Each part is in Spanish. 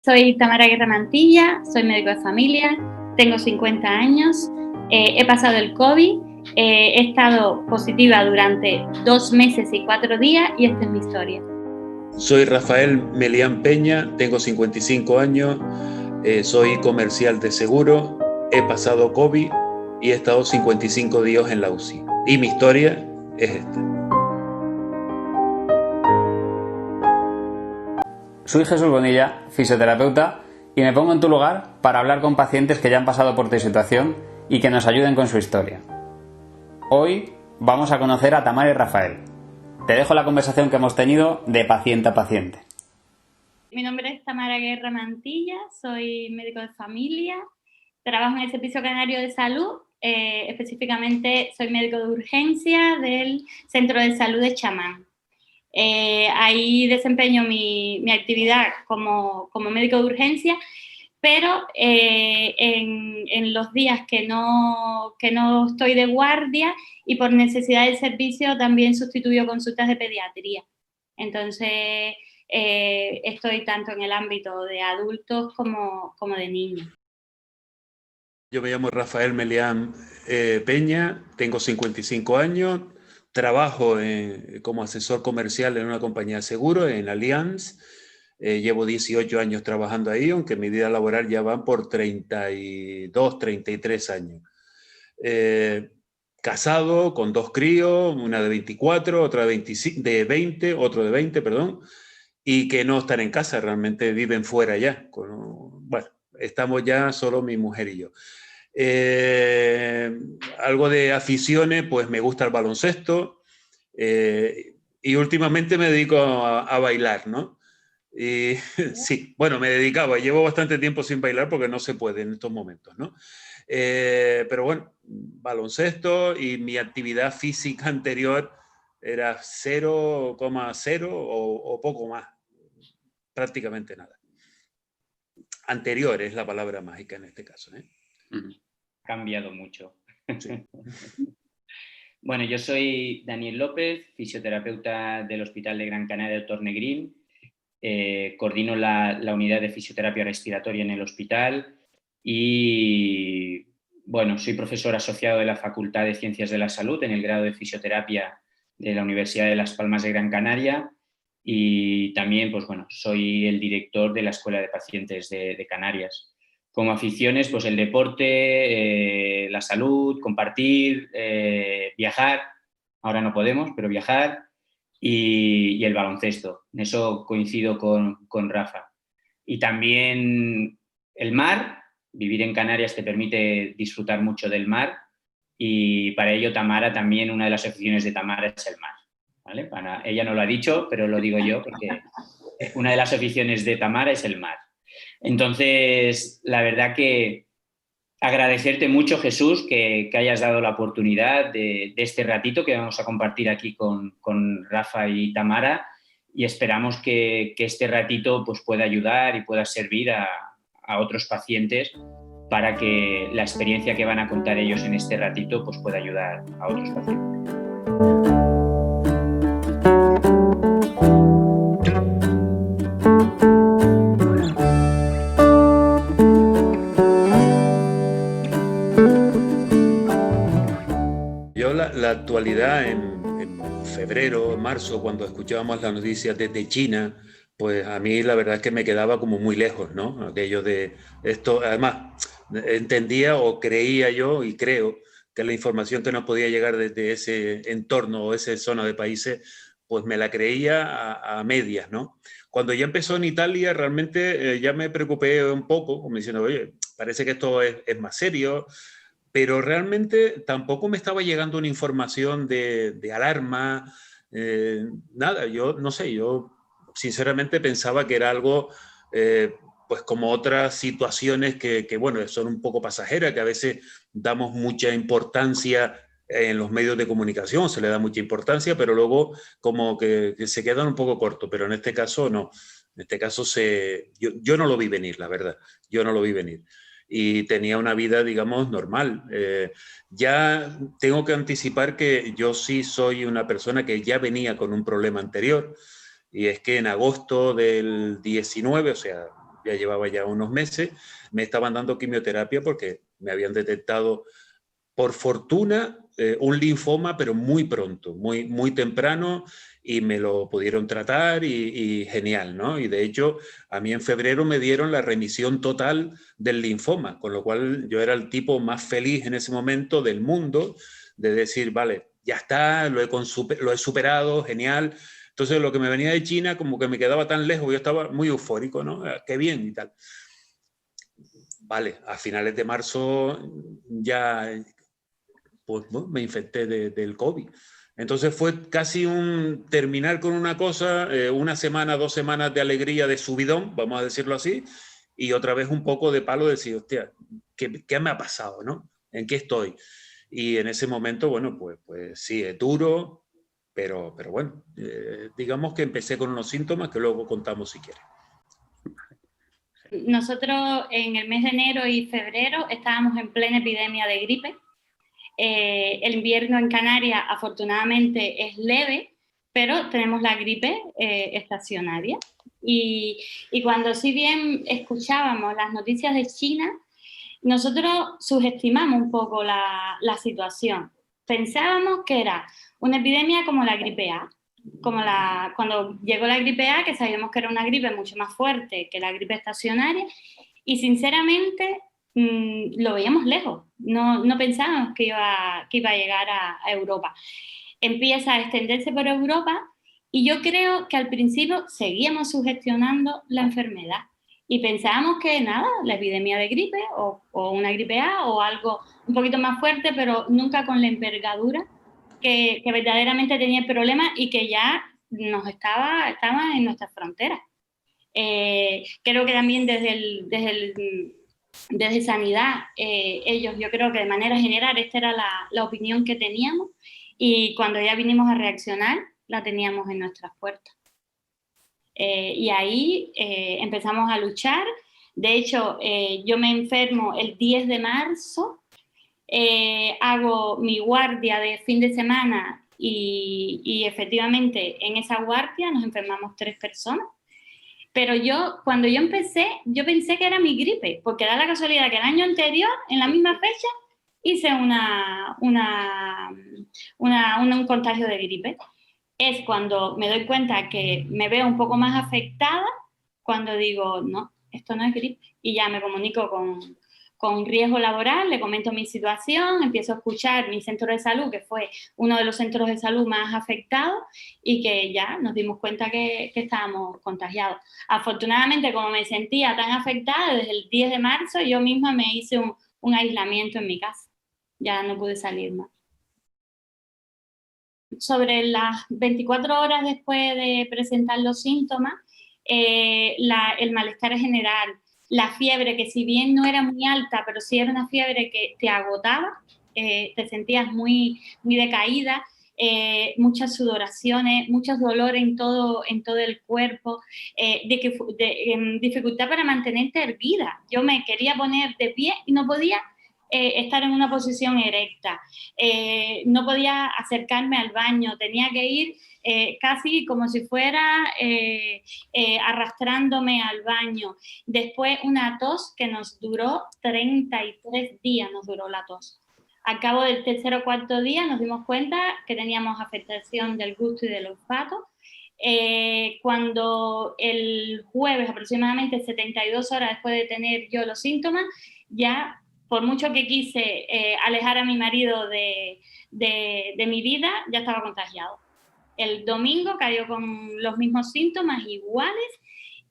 Soy Tamara Guerra Mantilla, soy médico de familia, tengo 50 años, he pasado el COVID, he estado positiva durante 2 meses y 4 días y esta es mi historia. Soy Rafael Melián Peña, tengo 55 años, soy comercial de seguro, he pasado COVID y he estado 55 días en la UCI. Y mi historia es esta. Soy Jesús Bonilla, fisioterapeuta, y me pongo en tu lugar para hablar con pacientes que ya han pasado por tu situación y que nos ayuden con su historia. Hoy vamos a conocer a Tamara y Rafael. Te dejo la conversación que hemos tenido de paciente a paciente. Mi nombre es Tamara Guerra Mantilla, soy médico de familia, trabajo en el Servicio Canario de Salud, específicamente soy médico de urgencia del Centro de Salud de Chamán. Ahí desempeño mi actividad como médico de urgencia, pero en los días que no estoy de guardia y por necesidad del servicio también sustituyo consultas de pediatría. Entonces estoy tanto en el ámbito de adultos como de niños. Yo me llamo Rafael Melián Peña, tengo 55 años, trabajo como asesor comercial en una compañía de seguros, en Allianz. Llevo 18 años trabajando ahí, aunque mi vida laboral ya van por 32, 33 años. Casado con 2 críos, una de 24, otra de 25, de 20, otro de 20, perdón, y que no están en casa, realmente viven fuera ya. Bueno, estamos ya solo mi mujer y yo. Algo de aficiones, pues me gusta el baloncesto y últimamente me dedico a bailar, ¿no? Y sí, bueno, me dedicaba, llevo bastante tiempo sin bailar porque no se puede en estos momentos, ¿no? Pero bueno, baloncesto, y mi actividad física anterior era 0,0 o poco más, prácticamente nada. Anterior es la palabra mágica en este caso, ¿eh? Ha cambiado mucho. Sí. Bueno, yo soy Daniel López, fisioterapeuta del Hospital de Gran Canaria de Tornegrín. Coordino la unidad de fisioterapia respiratoria en el hospital y, bueno, soy profesor asociado de la Facultad de Ciencias de la Salud en el grado de fisioterapia de la Universidad de Las Palmas de Gran Canaria y también, pues bueno, soy el director de la Escuela de Pacientes de Canarias. Como aficiones, pues el deporte, la salud, compartir, viajar, ahora no podemos, pero viajar, y el baloncesto. En eso coincido con Rafa. Y también el mar, vivir en Canarias te permite disfrutar mucho del mar, y para ello Tamara también, una de las aficiones de Tamara es el mar, ¿vale? Ella no lo ha dicho, pero lo digo yo porque una de las aficiones de Tamara es el mar. Entonces, la verdad que agradecerte mucho, Jesús, que hayas dado la oportunidad de este ratito que vamos a compartir aquí con Rafa y Tamara, y esperamos que este ratito pues, pueda ayudar y pueda servir a otros pacientes para que la experiencia que van a contar ellos en este ratito pues, pueda ayudar a otros pacientes. La actualidad en febrero, marzo, cuando escuchábamos las noticias desde China, pues a mí la verdad es que me quedaba como muy lejos, ¿no? Aquello de esto, además, entendía o creía yo y creo que la información que nos podía llegar desde ese entorno o esa zona de países, pues me la creía a medias, ¿no? Cuando ya empezó en Italia, realmente ya me preocupé un poco, como diciendo, oye, parece que esto es más serio, pero realmente tampoco me estaba llegando una información de alarma, nada, yo no sé, yo sinceramente pensaba que era algo, pues como otras situaciones que, bueno, son un poco pasajeras, que a veces damos mucha importancia en los medios de comunicación, se le da mucha importancia, pero luego como que se quedan un poco cortos, pero en este caso no, en este caso yo no lo vi venir, la verdad, yo no lo vi venir. Y tenía una vida, digamos, normal. Ya tengo que anticipar que yo sí soy una persona que ya venía con un problema anterior, y es que en agosto del 19, o sea, ya llevaba ya unos meses, me estaban dando quimioterapia porque me habían detectado, por fortuna, un linfoma, pero muy pronto, muy temprano, y me lo pudieron tratar y genial, ¿no? Y de hecho, a mí en febrero me dieron la remisión total del linfoma, con lo cual yo era el tipo más feliz en ese momento del mundo, de decir, vale, ya está, lo he superado, genial. Entonces, lo que me venía de China, como que me quedaba tan lejos, yo estaba muy eufórico, ¿no? Qué bien y tal. Vale, a finales de marzo ya pues, bueno, me infecté del COVID. Entonces fue casi un terminar con una cosa, una semana, 2 semanas de alegría, de subidón, vamos a decirlo así, y otra vez un poco de palo de decir, hostia, ¿qué me ha pasado, no? ¿En qué estoy? Y en ese momento, bueno, pues sí, es duro, pero bueno, digamos que empecé con unos síntomas que luego contamos si quieres. Nosotros en el mes de enero y febrero estábamos en plena epidemia de gripe. El invierno en Canarias afortunadamente es leve, pero tenemos la gripe estacionaria. Y cuando si bien escuchábamos las noticias de China, nosotros subestimamos un poco la situación. Pensábamos que era una epidemia como la gripe A, cuando llegó la gripe A, que sabíamos que era una gripe mucho más fuerte que la gripe estacionaria, y sinceramente lo veíamos lejos, no pensábamos que iba a llegar a Europa. Empieza a extenderse por Europa y yo creo que al principio seguíamos sugestionando la enfermedad y pensábamos que nada, la epidemia de gripe o una gripe A o algo un poquito más fuerte, pero nunca con la envergadura que verdaderamente tenía el problema y que ya estaba en nuestras fronteras. Creo que también desde Sanidad, ellos, yo creo que de manera general esta era la opinión que teníamos y cuando ya vinimos a reaccionar la teníamos en nuestras puertas. Y ahí empezamos a luchar. De hecho, yo me enfermo el 10 de marzo, hago mi guardia de fin de semana y efectivamente en esa guardia nos enfermamos 3 personas. Pero cuando yo empecé, yo pensé que era mi gripe, porque da la casualidad que el año anterior, en la misma fecha, hice un contagio de gripe. Es cuando me doy cuenta que me veo un poco más afectada, cuando digo, no, esto no es gripe. Y ya me comunico con riesgo laboral, le comento mi situación, empiezo a escuchar mi centro de salud, que fue uno de los centros de salud más afectados, y que ya nos dimos cuenta que estábamos contagiados. Afortunadamente, como me sentía tan afectada, desde el 10 de marzo yo misma me hice un aislamiento en mi casa. Ya no pude salir más. Sobre las 24 horas después de presentar los síntomas, el malestar general, la fiebre, que si bien no era muy alta, pero sí era una fiebre que te agotaba, te sentías muy, muy decaída, muchas sudoraciones, muchos dolores en todo el cuerpo, dificultad para mantenerte erguida. Yo me quería poner de pie y no podía estar en una posición erecta, no podía acercarme al baño, tenía que ir casi como si fuera arrastrándome al baño. Después una tos que nos duró 33 días, nos duró la tos. Al cabo del tercer o cuarto día nos dimos cuenta que teníamos afectación del gusto y del olfato. Cuando el jueves, aproximadamente 72 horas después de tener yo los síntomas, ya por mucho que quise alejar a mi marido de mi vida, ya estaba contagiado. El domingo cayó con los mismos síntomas iguales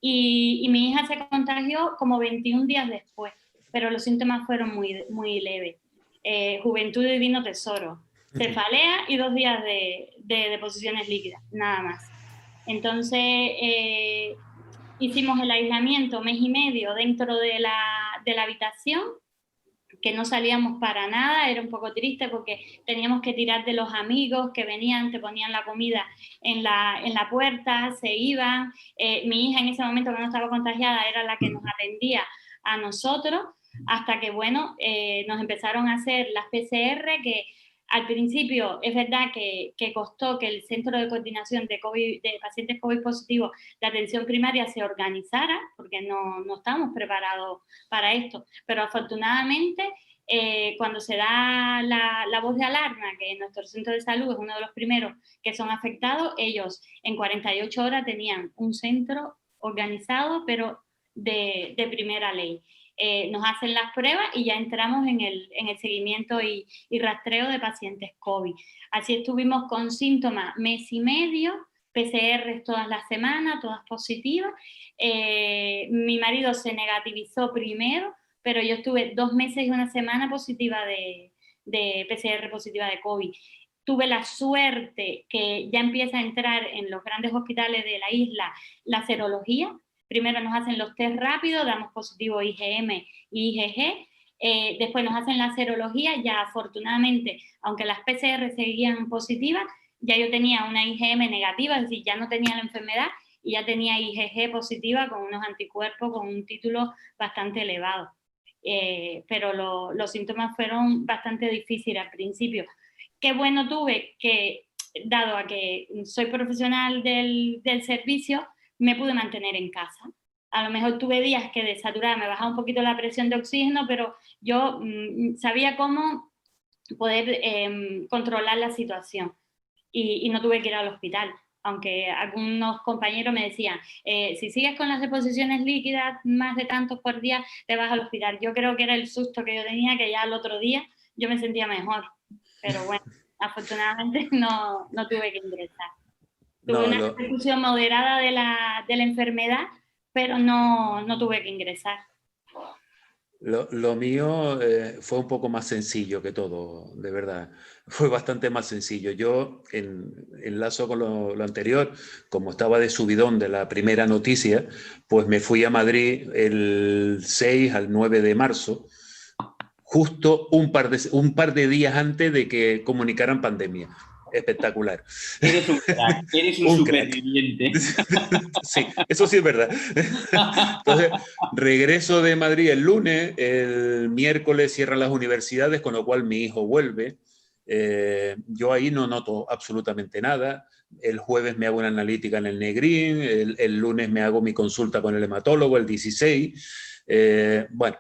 y mi hija se contagió como 21 días después, pero los síntomas fueron muy, muy leves. Juventud y divino tesoro, cefalea y 2 días de deposiciones líquidas, nada más. Entonces hicimos el aislamiento 1 mes y medio dentro de la habitación, que no salíamos para nada, era un poco triste porque teníamos que tirar de los amigos que venían, te ponían la comida en la puerta, se iban. Mi hija en ese momento que no estaba contagiada era la que nos atendía a nosotros, hasta que, bueno, nos empezaron a hacer las PCR, que Al principio es verdad que costó que el Centro de Coordinación de pacientes COVID positivos de atención primaria se organizara, porque no estábamos preparados para esto, pero afortunadamente cuando se da la voz de alarma, que nuestro centro de salud es uno de los primeros que son afectados, ellos en 48 horas tenían un centro organizado, pero de primera ley. Nos hacen las pruebas y ya entramos en el seguimiento y rastreo de pacientes COVID. Así estuvimos con síntomas mes y medio, PCR todas las semanas, todas positivas. Mi marido se negativizó primero, pero yo estuve 2 meses y 1 semana positiva de PCR positiva de COVID. Tuve la suerte que ya empieza a entrar en los grandes hospitales de la isla la serología. Primero nos hacen los test rápidos, damos positivo IgM y IgG. Después nos hacen la serología, ya afortunadamente, aunque las PCR seguían positivas, ya yo tenía una IgM negativa, es decir, ya no tenía la enfermedad y ya tenía IgG positiva con unos anticuerpos con un título bastante elevado. Pero los síntomas fueron bastante difíciles al principio. Qué bueno tuve que, dado a que soy profesional del servicio, me pude mantener en casa. A lo mejor tuve días que desaturada, me bajaba un poquito la presión de oxígeno, pero yo sabía cómo poder controlar la situación y no tuve que ir al hospital. Aunque algunos compañeros me decían, si sigues con las deposiciones líquidas más de tantos por día, te vas al hospital. Yo creo que era el susto que yo tenía, que ya al otro día yo me sentía mejor. Pero bueno, afortunadamente no tuve que ingresar. Tuve una repercusión moderada de la enfermedad, pero no tuve que ingresar. Lo mío fue un poco más sencillo que todo, de verdad. Fue bastante más sencillo. Yo, enlazo con lo anterior, como estaba de subidón de la primera noticia, pues me fui a Madrid el 6 al 9 de marzo, justo un par de días antes de que comunicaran pandemia. Espectacular. Eres un crack, eres un superviviente. Sí, eso sí es verdad. Entonces, regreso de Madrid el lunes, el miércoles cierran las universidades, con lo cual mi hijo vuelve. Yo ahí no noto absolutamente nada. El jueves me hago una analítica en el Negrín, el lunes me hago mi consulta con el hematólogo, el 16. Bueno,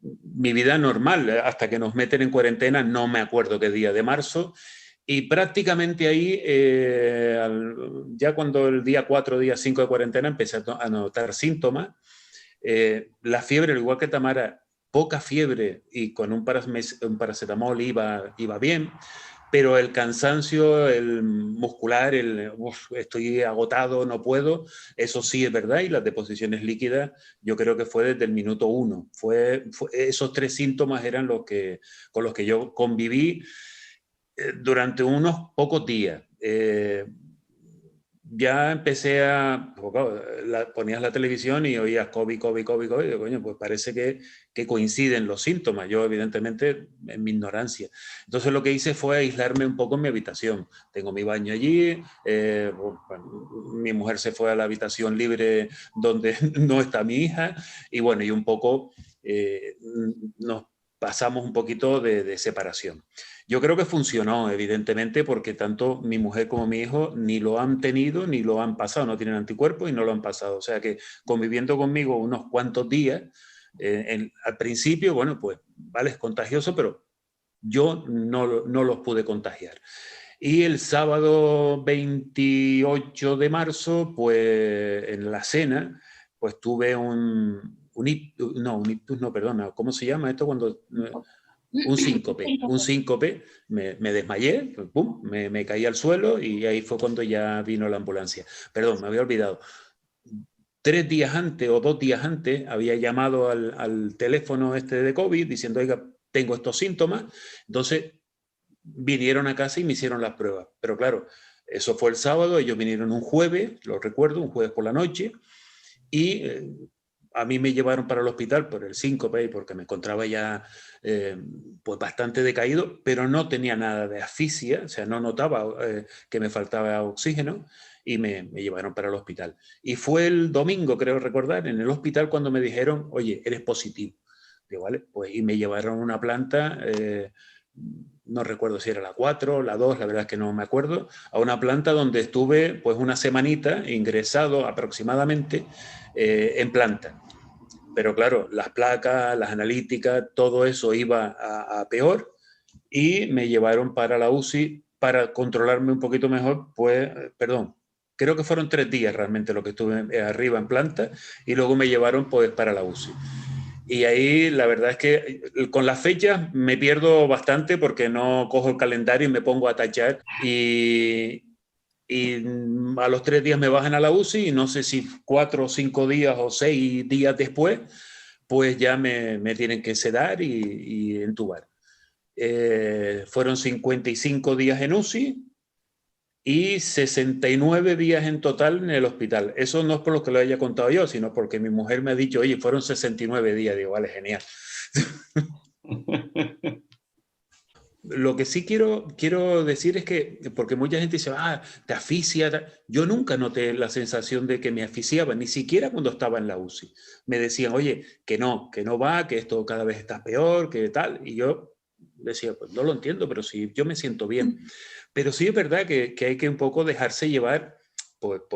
mi vida normal, hasta que nos meten en cuarentena, no me acuerdo qué día de marzo. Y prácticamente ahí, ya cuando el día 4, día 5 de cuarentena, empecé a notar síntomas. La fiebre, al igual que Tamara, poca fiebre y con un paracetamol iba bien, pero el cansancio, el muscular, estoy agotado, no puedo, eso sí es verdad, y las deposiciones líquidas yo creo que fue desde el minuto 1. Esos 3 síntomas eran con los que yo conviví durante unos pocos días. Ya empecé ponías la televisión y oías COVID, COVID, COVID, COVID, y coño, pues parece que coinciden los síntomas. Yo, evidentemente, en mi ignorancia. Entonces lo que hice fue aislarme un poco en mi habitación. Tengo mi baño allí, mi mujer se fue a la habitación libre donde no está mi hija, y bueno, y un poco nos pasamos un poquito de separación. Yo creo que funcionó, evidentemente, porque tanto mi mujer como mi hijo ni lo han tenido ni lo han pasado, no tienen anticuerpos y no lo han pasado. O sea que conviviendo conmigo unos cuantos días, al principio, bueno, pues vale, es contagioso, pero yo no los pude contagiar. Y el sábado 28 de marzo, pues en la cena, pues tuve un ictus, perdona, ¿cómo se llama esto cuando...? Un síncope, me desmayé, pum, me caí al suelo y ahí fue cuando ya vino la ambulancia. Perdón, me había olvidado. 3 días antes o 2 días antes había llamado al teléfono de COVID diciendo, oiga, tengo estos síntomas. Entonces vinieron a casa y me hicieron las pruebas. Pero claro, eso fue el sábado, ellos vinieron un jueves, lo recuerdo, un jueves por la noche, y a mí me llevaron para el hospital por el síncope, porque me encontraba ya pues bastante decaído, pero no tenía nada de asfixia, o sea, no notaba que me faltaba oxígeno, y me llevaron para el hospital. Y fue el domingo, creo recordar, en el hospital cuando me dijeron, oye, eres positivo. Digo, vale, pues, y me llevaron a una planta no recuerdo si era la 4, la 2, la verdad es que no me acuerdo, a una planta donde estuve pues una semanita ingresado aproximadamente en planta. Pero claro, las placas, las analíticas, todo eso iba a peor y me llevaron para la UCI para controlarme un poquito mejor, pues, perdón, creo que fueron 3 días realmente lo que estuve arriba en planta y luego me llevaron pues para la UCI. Y ahí la verdad es que con las fechas me pierdo bastante porque no cojo el calendario y me pongo a tachar y a los 3 días me bajan a la UCI y no sé si 4 o 5 días o 6 días después, pues ya me tienen que sedar y entubar. Fueron 55 días en UCI y 69 días en total en el hospital. Eso no es por lo que lo haya contado yo, sino porque mi mujer me ha dicho, oye, fueron 69 días. Digo, vale, genial. Lo que sí quiero decir es que, porque mucha gente dice, te asfixia. Yo nunca noté la sensación de que me asfixiaba, ni siquiera cuando estaba en la UCI. Me decían, oye, que no va, que esto cada vez está peor, que tal. Y yo decía, pues no lo entiendo, pero sí, yo me siento bien. Pero sí es verdad que hay que un poco dejarse llevar por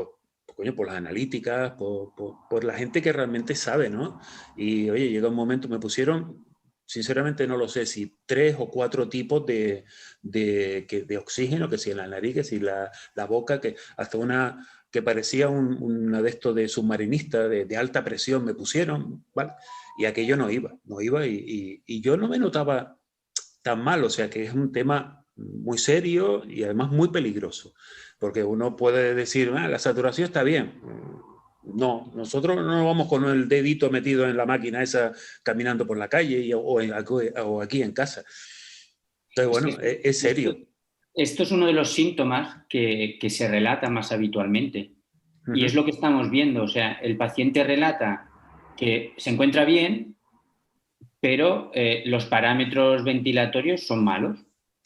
las analíticas, por la gente que realmente sabe, ¿no? Y oye, llega un momento, me pusieron, sinceramente no lo sé, si 3 o 4 tipos de oxígeno, que si en la nariz, que si la boca, que hasta una que parecía una de estos de submarinista de alta presión me pusieron, ¿vale? Y aquello no iba y yo no me notaba tan mal, o sea que es un tema muy serio y además muy peligroso, porque uno puede decir, la saturación está bien. No, nosotros no vamos con el dedito metido en la máquina esa caminando por la calle o aquí en casa. Entonces, bueno, es serio. Esto es uno de los síntomas que se relata más habitualmente. Y es lo que estamos viendo. O sea, el paciente relata que se encuentra bien, pero los parámetros ventilatorios son malos.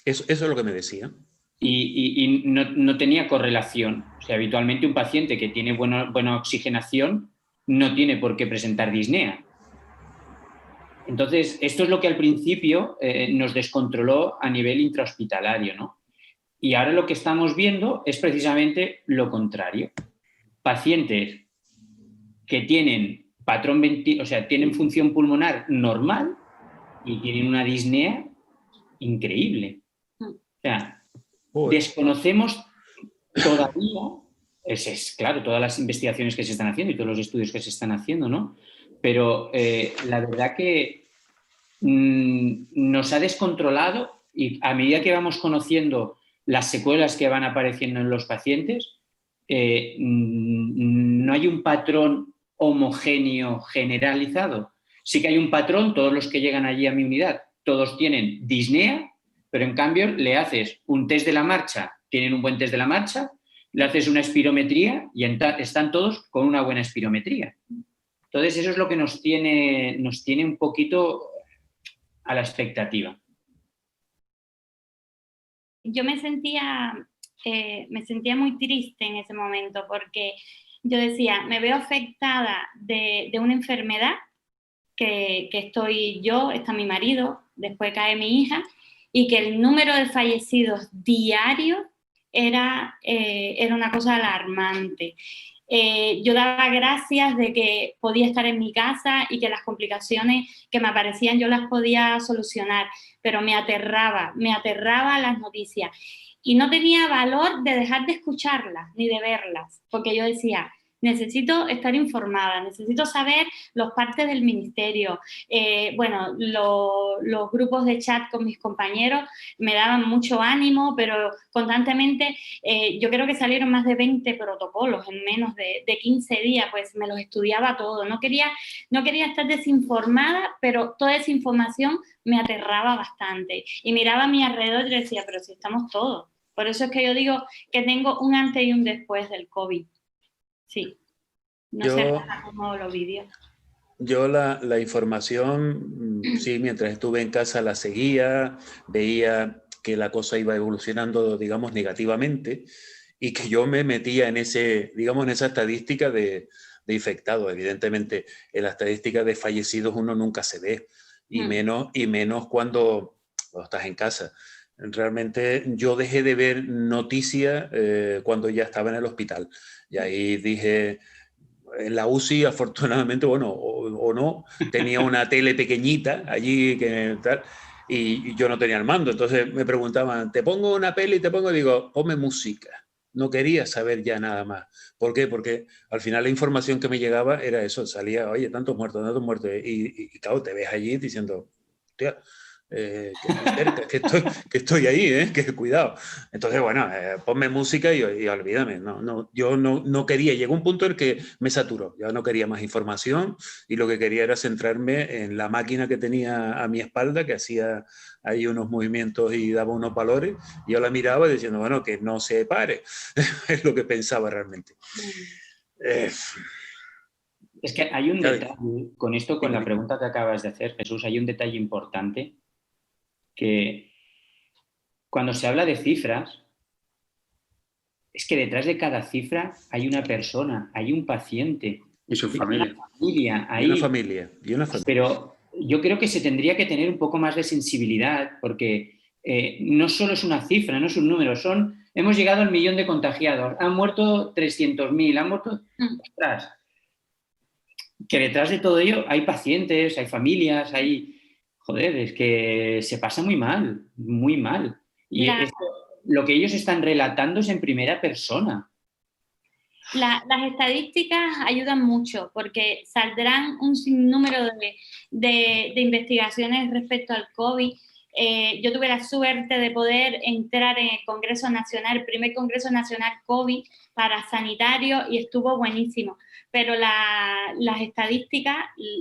Eso es lo que me decía. Y no tenía correlación. O sea, habitualmente un paciente que tiene buena oxigenación no tiene por qué presentar disnea. Entonces, esto es lo que al principio nos descontroló a nivel intrahospitalario, ¿no? Y ahora lo que estamos viendo es precisamente lo contrario. Pacientes que tienen tienen función pulmonar normal y tienen una disnea increíble. O sea, desconocemos todavía, claro, todas las investigaciones que se están haciendo y todos los estudios que se están haciendo, ¿no? Pero la verdad que nos ha descontrolado y a medida que vamos conociendo las secuelas que van apareciendo en los pacientes, no hay un patrón homogéneo generalizado. Sí que hay un patrón, todos los que llegan allí a mi unidad, todos tienen disnea, pero en cambio le haces un test de la marcha, tienen un buen test de la marcha, le haces una espirometría y están todos con una buena espirometría. Entonces eso es lo que nos tiene un poquito a la expectativa. Yo me sentía muy triste en ese momento porque yo decía, me veo afectada de una enfermedad que estoy yo, está mi marido, después cae mi hija, y que el número de fallecidos diarios era una cosa alarmante. Yo daba gracias de que podía estar en mi casa y que las complicaciones que me aparecían yo las podía solucionar, pero me aterraba las noticias y no tenía valor de dejar de escucharlas ni de verlas, porque yo decía, necesito estar informada, necesito saber los partes del ministerio. Los grupos de chat con mis compañeros me daban mucho ánimo, pero constantemente yo creo que salieron más de 20 protocolos en menos de 15 días, pues me los estudiaba todo. No quería estar desinformada, pero toda esa información me aterraba bastante. Y miraba a mi alrededor y decía, pero si estamos todos. Por eso es que yo digo que tengo un antes y un después del COVID. Sí, no sé cómo lo vivió. Yo la información, sí, mientras estuve en casa la seguía, veía que la cosa iba evolucionando, digamos, negativamente y que yo me metía en en esa estadística de infectados. Evidentemente, en la estadística de fallecidos uno nunca se ve y menos cuando cuando estás en casa. Realmente yo dejé de ver noticias cuando ya estaba en el hospital. Y ahí dije, en la UCI afortunadamente, bueno, o no, tenía una tele pequeñita allí que tal, y yo no tenía el mando. Entonces me preguntaban, ¿te pongo una peli? Te pongo, digo, ponme música. No quería saber ya nada más. ¿Por qué? Porque al final la información que me llegaba era eso, salía, oye, tantos muertos, y claro, te ves allí diciendo, hostia, que estoy cerca, que estoy ahí, que cuidado. Entonces, bueno, ponme música y olvídame. Yo no quería, llegó un punto en que me saturó, ya no quería más información y lo que quería era centrarme en la máquina que tenía a mi espalda, que hacía ahí unos movimientos y daba unos valores, y yo la miraba diciendo, bueno, que no se pare. Es lo que pensaba realmente. Es que hay un Javi, detalle, con esto, con la pregunta que acabas de hacer, Jesús, hay un detalle importante que cuando se habla de cifras, es que detrás de cada cifra hay una persona, hay un paciente. Y su Hay familia. una familia, y una familia. Pero yo creo que se tendría que tener un poco más de sensibilidad porque no solo es una cifra, no es un número, hemos llegado al 1.000.000 de contagiados, han muerto 300.000, han muerto... ¡Ostras! Que detrás de todo ello hay pacientes, hay familias, hay... Joder, es que se pasa muy mal, muy mal. Y lo que ellos están relatando es en primera persona. Las estadísticas ayudan mucho porque saldrán un sinnúmero de investigaciones respecto al COVID. Yo tuve la suerte de poder entrar en el Congreso Nacional, el primer Congreso Nacional COVID para sanitarios, y estuvo buenísimo. Pero las estadísticas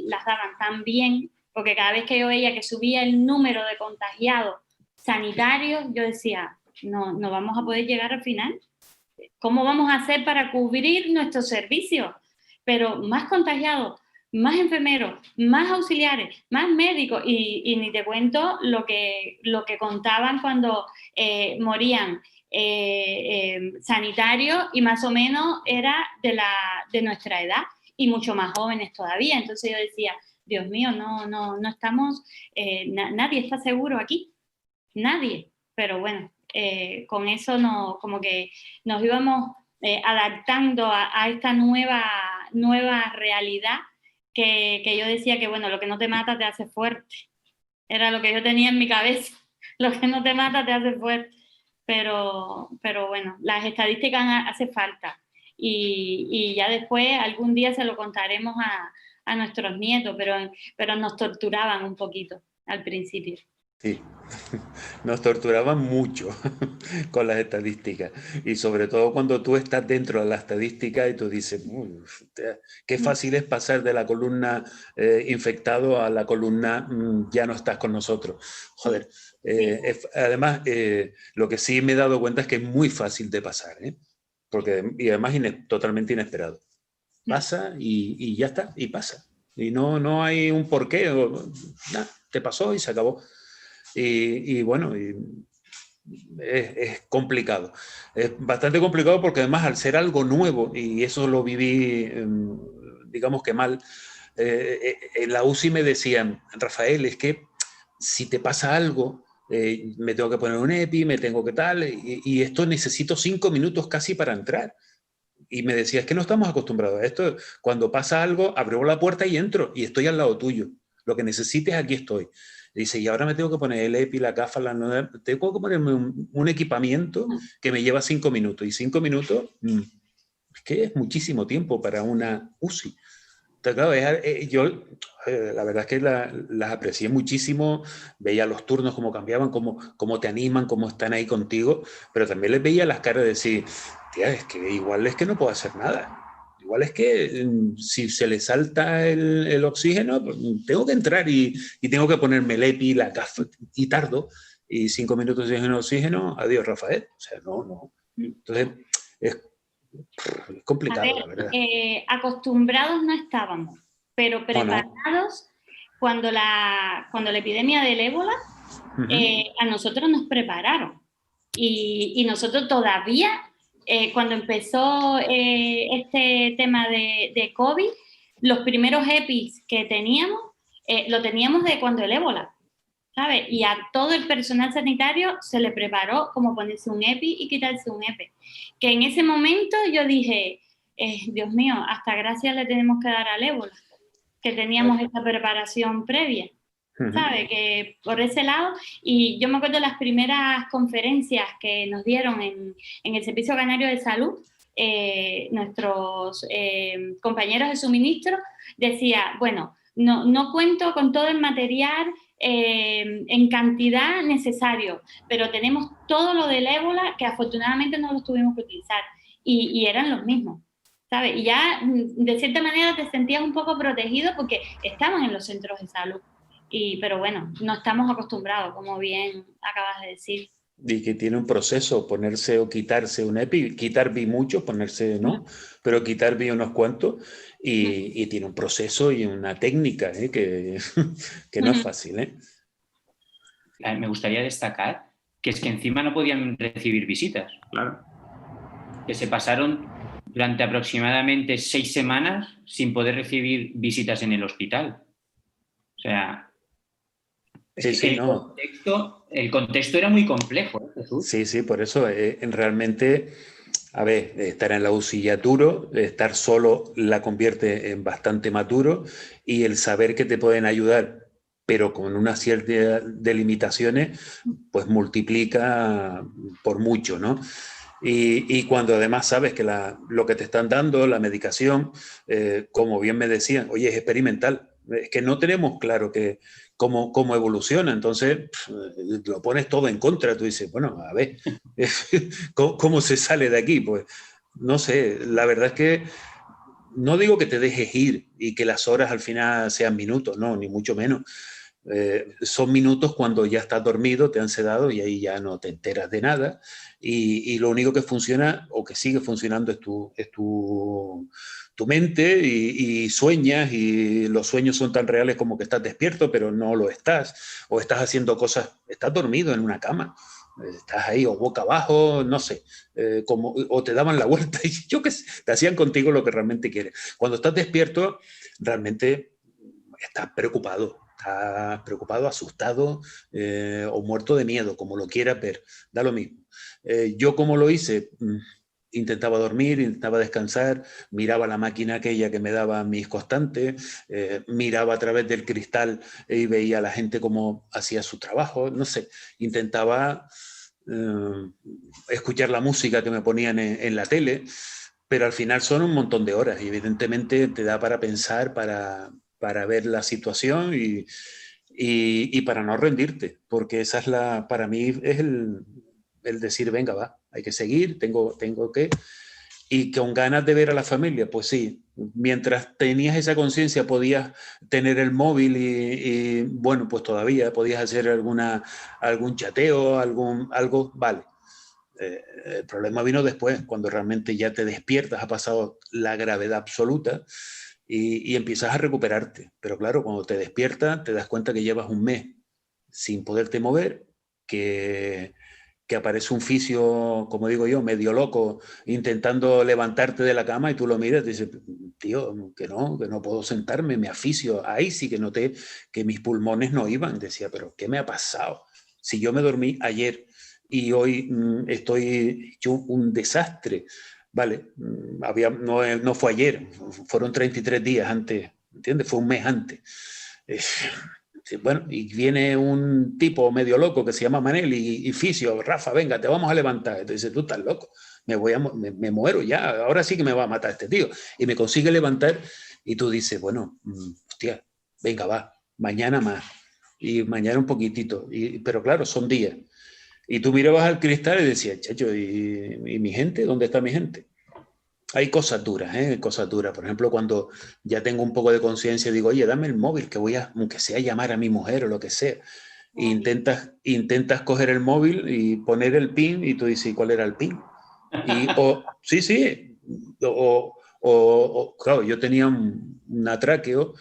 las daban tan bien, porque cada vez que yo veía que subía el número de contagiados sanitarios, yo decía, no vamos a poder llegar al final. ¿Cómo vamos a hacer para cubrir nuestros servicios? Pero más contagiados, más enfermeros, más auxiliares, más médicos, y ni te cuento lo que contaban cuando morían sanitarios, y más o menos era de nuestra edad y mucho más jóvenes todavía. Entonces yo decía, Dios mío, no estamos, nadie está seguro aquí, nadie. Pero bueno, con eso como que nos íbamos adaptando a esta nueva realidad que yo decía que, bueno, lo que no te mata te hace fuerte. Era lo que yo tenía en mi cabeza. Lo que no te mata te hace fuerte. Pero bueno, las estadísticas hacen falta. Y ya después, algún día se lo contaremos a nuestros nietos, pero nos torturaban un poquito al principio. Sí, nos torturaban mucho con las estadísticas, y sobre todo cuando tú estás dentro de la estadística y tú dices, qué fácil es pasar de la columna infectado a la columna ya no estás con nosotros. Joder, además lo que sí me he dado cuenta es que es muy fácil de pasar, y además totalmente inesperado. Pasa y ya está, y pasa. Y no hay un porqué, nada, te pasó y se acabó. Y bueno, es complicado. Es bastante complicado porque además al ser algo nuevo, y eso lo viví, digamos que mal, en la UCI me decían, Rafael, es que si te pasa algo, me tengo que poner un EPI, me tengo que tal, y esto necesito 5 minutos casi para entrar. Y me decía, es que no estamos acostumbrados a esto. Cuando pasa algo, abro la puerta y entro, y estoy al lado tuyo. Lo que necesites, aquí estoy. Dice, y ahora me tengo que poner el EPI, la gafa, tengo que ponerme un equipamiento que me lleva 5 minutos. Y 5 minutos, es que es muchísimo tiempo para una UCI. Entonces, claro, yo la verdad es que las aprecié muchísimo, veía los turnos, cómo cambiaban, cómo te animan, cómo están ahí contigo, pero también les veía las caras de decir, tía, es que igual es que no puedo hacer nada. Igual es que si se le salta el oxígeno, pues, tengo que entrar y tengo que ponerme el EPI, la gafa, y tardo, y 5 minutos sin oxígeno, adiós, Rafael. O sea, no. Entonces, es complicado, la verdad. Acostumbrados no estábamos, pero preparados cuando la epidemia del ébola, a nosotros nos prepararon. Y nosotros todavía... cuando empezó este tema de COVID, los primeros EPIs que teníamos, lo teníamos de cuando el ébola. ¿sabes? Y a todo el personal sanitario se le preparó como ponerse un EPI y quitarse un EPI. Que en ese momento yo dije, Dios mío, hasta gracias le tenemos que dar al ébola, que teníamos esta preparación previa, ¿sabes? Que por ese lado, y yo me acuerdo de las primeras conferencias que nos dieron en el Servicio Canario de Salud, nuestros compañeros de suministro, decía, bueno, no cuento con todo el material en cantidad necesario, pero tenemos todo lo del ébola que afortunadamente no los tuvimos que utilizar y eran los mismos, ¿sabes? Y ya de cierta manera te sentías un poco protegido porque estaban en los centros de salud, pero bueno, no estamos acostumbrados, como bien acabas de decir. Y que tiene un proceso, ponerse o quitarse un EPI, quitar vi mucho, ponerse no, pero quitar vi unos cuantos, y tiene un proceso y una técnica que no es fácil. Me gustaría destacar que es que encima no podían recibir visitas, claro. Que se pasaron durante aproximadamente 6 semanas sin poder recibir visitas en el hospital. O sea, el contexto era muy complejo, Jesús. Sí, por eso realmente, a ver, estar en la UCI ya duro, estar solo la convierte en bastante más duro, y el saber que te pueden ayudar, pero con una cierta de limitaciones, pues multiplica por mucho, ¿no? Y cuando además sabes que lo que te están dando, la medicación, como bien me decían, oye, es experimental, es que no tenemos claro cómo evoluciona, entonces lo pones todo en contra, tú dices, bueno, a ver, ¿cómo se sale de aquí? Pues no sé, la verdad es que no digo que te dejes ir y que las horas al final sean minutos, no, ni mucho menos. Son minutos cuando ya estás dormido, te han sedado y ahí ya no te enteras de nada, y lo único que funciona o que sigue funcionando es tu mente, y sueñas, y los sueños son tan reales como que estás despierto pero no lo estás, o estás haciendo cosas, estás dormido en una cama, estás ahí o boca abajo, no sé, o te daban la vuelta y yo qué sé, te hacían contigo lo que realmente quieres. Cuando estás despierto realmente estás preocupado, asustado, o muerto de miedo, como lo quieras ver, da lo mismo. Yo como lo hice, intentaba dormir, intentaba descansar, miraba la máquina aquella que me daba mis constantes, miraba a través del cristal y veía a la gente cómo hacía su trabajo, no sé, intentaba escuchar la música que me ponían en la tele, pero al final son un montón de horas y evidentemente te da para pensar, para ver la situación y para no rendirte, porque esa es para mí es el decir, venga, va, hay que seguir, tengo que, y con ganas de ver a la familia, pues sí, mientras tenías esa conciencia podías tener el móvil y bueno, pues todavía podías hacer algún chateo, algo, vale. El problema vino después, cuando realmente ya te despiertas, ha pasado la gravedad absoluta y empiezas a recuperarte. Pero claro, cuando te despiertas te das cuenta que llevas un mes sin poderte mover, que aparece un fisio, como digo yo, medio loco, intentando levantarte de la cama, y tú lo miras y dices, tío, que no puedo sentarme, me asfixio. Ahí sí que noté que mis pulmones no iban. Decía, pero ¿qué me ha pasado? Si yo me dormí ayer y hoy estoy hecho un desastre. Vale, no fue ayer, fueron 33 días antes, ¿entiendes? Fue un mes antes. Bueno, y viene un tipo medio loco que se llama Manel y fisio, Rafa, venga, te vamos a levantar. Entonces tú estás loco, me muero ya, ahora sí que me va a matar este tío. Y me consigue levantar y tú dices, bueno, hostia, venga, va, mañana más. Y mañana un poquitito, pero claro, son días. Y tú mirabas al cristal y decías, chacho, ¿y mi gente? ¿Dónde está mi gente? Hay cosas duras, cosas duras. Por ejemplo, cuando ya tengo un poco de conciencia, digo, oye, dame el móvil, que voy aunque sea llamar a mi mujer o lo que sea. E intentas coger el móvil y poner el PIN y tú dices, ¿cuál era el PIN? Sí, claro, yo tenía un atráqueo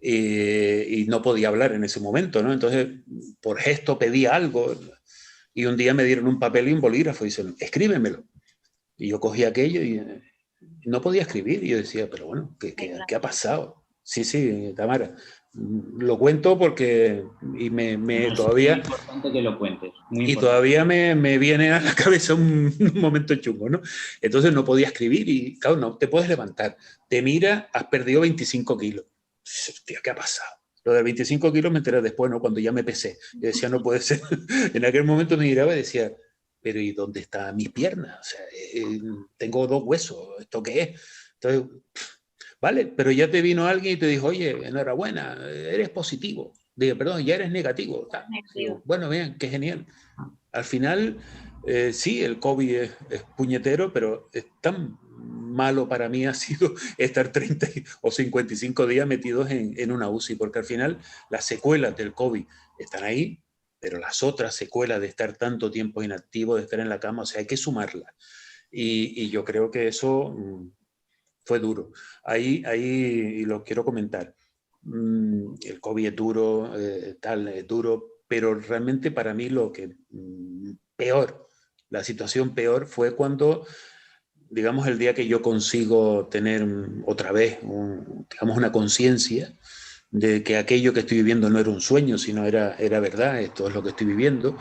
y no podía hablar en ese momento, ¿no? Entonces, por gesto pedía algo. Y un día me dieron un papel y un bolígrafo y dicen, escríbemelo. Y yo cogí aquello y no podía escribir. Y yo decía, pero bueno, ¿qué ha pasado? Sí, Tamara. lo cuento porque todavía... Es muy importante que lo cuentes. Y todavía me viene a la cabeza un momento chungo, ¿no? Entonces no podía escribir y, claro, no te puedes levantar. Te mira, has perdido 25 kilos. Hostia, ¿qué ha pasado? Lo de 25 kilos me enteré después, ¿no? Cuando ya me pesé. Yo decía, no puede ser. En aquel momento me miraba y decía, pero ¿y dónde están mis piernas? O sea, tengo 2 huesos, ¿esto qué es? Entonces, vale, pero ya te vino alguien y te dijo, oye, enhorabuena, eres positivo. Digo, perdón, ya eres negativo. Digo, bueno, bien, qué genial. Al final, sí, el COVID es puñetero, pero es tan malo para mí ha sido estar 30 o 55 días metidos en una UCI, porque al final las secuelas del COVID están ahí, pero las otras secuelas de estar tanto tiempo inactivo, de estar en la cama, o sea, hay que sumarlas. Y yo creo que eso fue duro. Ahí lo quiero comentar. El COVID es duro, es duro, pero realmente para mí lo que peor, la situación peor fue cuando, digamos, el día que yo consigo tener otra vez, digamos, una conciencia de que aquello que estoy viviendo no era un sueño, sino era verdad, esto es lo que estoy viviendo,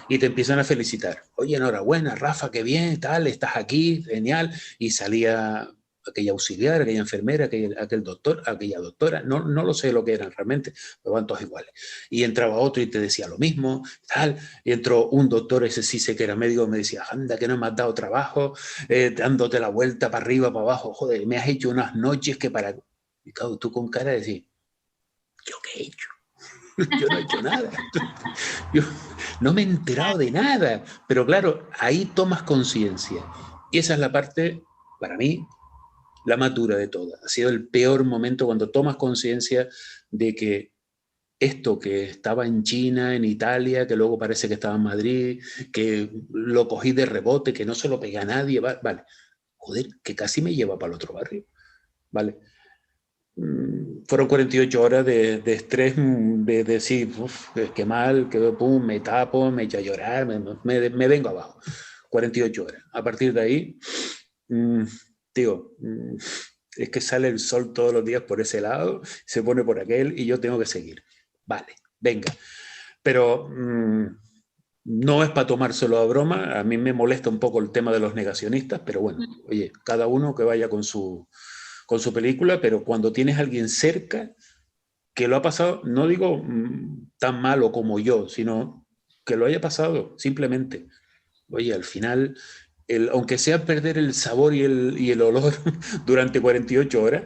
y te empiezan a felicitar. Oye, enhorabuena, Rafa, qué bien, tal, estás aquí, genial, y salía aquella auxiliar, aquella enfermera, aquel doctor, aquella doctora, no lo sé lo que eran realmente, pero van todos iguales. Y entraba otro y te decía lo mismo, tal, y entró un doctor, ese sí sé que era médico, me decía, anda, que no me has dado trabajo, dándote la vuelta para arriba, para abajo, joder, me has hecho unas noches que para... Y claro, tú con cara de decir, ¿yo qué he hecho? Yo no he hecho nada. Yo no me he enterado de nada. Pero claro, ahí tomas conciencia. Y esa es la parte, para mí, la más dura de todas. Ha sido el peor momento cuando tomas conciencia de que esto que estaba en China, en Italia, que luego parece que estaba en Madrid, que lo cogí de rebote, que no se lo pegué a nadie, vale. Joder, que casi me lleva para el otro barrio. Vale. Fueron 48 horas de estrés, de decir, qué mal, que pum, me tapo, me echo a llorar, me vengo abajo. 48 horas. A partir de ahí, tío, es que sale el sol todos los días por ese lado, se pone por aquel y yo tengo que seguir. Vale, venga. Pero no es para tomárselo a broma, a mí me molesta un poco el tema de los negacionistas, pero bueno, oye, cada uno que vaya con su película, pero cuando tienes a alguien cerca que lo ha pasado, no digo tan malo como yo, sino que lo haya pasado, simplemente. Oye, al final, aunque sea perder el sabor y el olor durante 48 horas,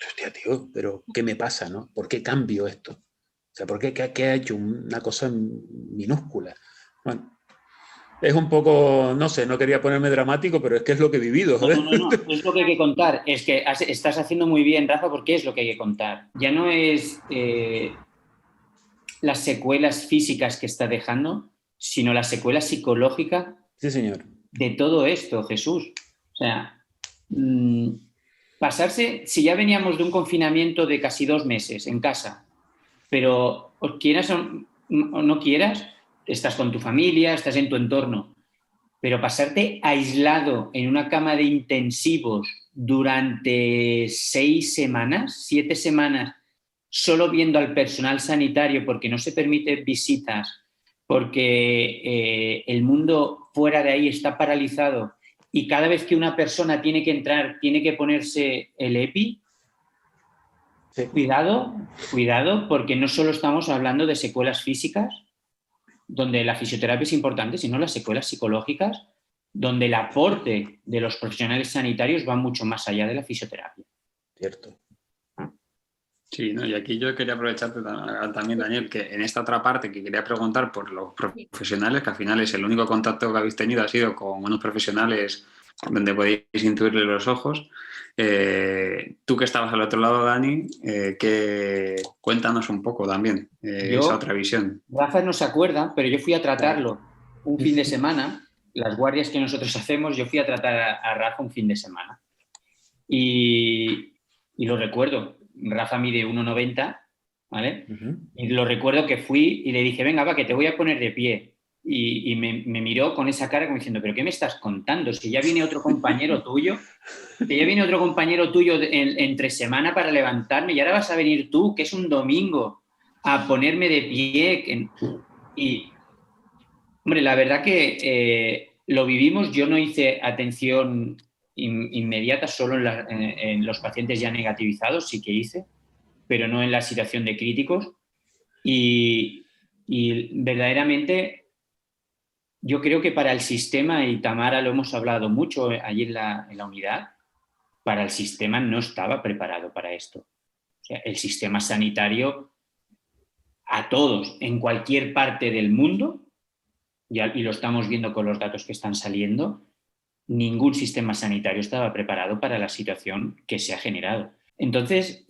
hostia, tío, pero ¿qué me pasa, no? ¿Por qué cambio esto? O sea, ¿por qué ha hecho una cosa minúscula? Bueno, es un poco, no sé, no quería ponerme dramático, pero es que es lo que he vivido. No, es lo que hay que contar. Es que estás haciendo muy bien, Rafa, porque es lo que hay que contar. Ya no es las secuelas físicas que está dejando, sino la secuela psicológica Sí, señor. de todo esto, Jesús. O sea, pasarse, si ya veníamos de un confinamiento de casi 2 meses en casa, pero quieras o no quieras, estás con tu familia, estás en tu entorno, pero pasarte aislado en una cama de intensivos durante 6 semanas, 7 semanas, solo viendo al personal sanitario porque no se permiten visitas, porque el mundo fuera de ahí está paralizado y cada vez que una persona tiene que entrar, tiene que ponerse el EPI, sí. Cuidado, porque no solo estamos hablando de secuelas físicas, donde la fisioterapia es importante, sino las secuelas psicológicas, donde el aporte de los profesionales sanitarios va mucho más allá de la fisioterapia. Cierto. Sí, ¿no? Y aquí yo quería aprovecharte también, Daniel, que en esta otra parte que quería preguntar por los profesionales, que al final es el único contacto que habéis tenido ha sido con unos profesionales donde podéis intuirle los ojos. Tú que estabas al otro lado, Dani, cuéntanos un poco también esa otra visión. Rafa no se acuerda, pero yo fui a tratarlo un fin de semana, las guardias que nosotros hacemos, yo fui a tratar a Rafa un fin de semana. Y lo recuerdo, Rafa mide 1,90, ¿vale? Y lo recuerdo que fui y le dije, venga, va, que te voy a poner de pie. y me miró con esa cara como diciendo, ¿pero qué me estás contando? Si ya viene otro compañero tuyo, entre semana para levantarme y ahora vas a venir tú, que es un domingo, a ponerme de pie. Y, hombre, la verdad que lo vivimos. Yo no hice atención inmediata solo en los pacientes ya negativizados, sí que hice, pero no en la situación de críticos. Y verdaderamente yo creo que para el sistema, y Tamara lo hemos hablado mucho allí en la unidad, para el sistema no estaba preparado para esto. O sea, el sistema sanitario a todos, en cualquier parte del mundo, y lo estamos viendo con los datos que están saliendo, ningún sistema sanitario estaba preparado para la situación que se ha generado. Entonces,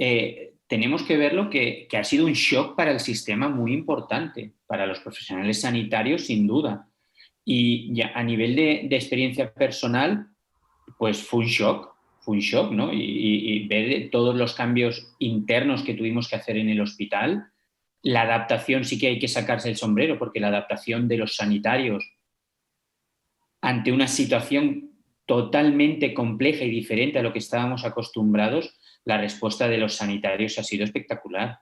tenemos que verlo que ha sido un shock para el sistema muy importante, para los profesionales sanitarios, sin duda. Y ya a nivel de experiencia personal, pues fue un shock, ¿no? Y ver todos los cambios internos que tuvimos que hacer en el hospital. La adaptación, sí que hay que sacarse el sombrero, porque la adaptación de los sanitarios ante una situación totalmente compleja y diferente a lo que estábamos acostumbrados, la respuesta de los sanitarios ha sido espectacular.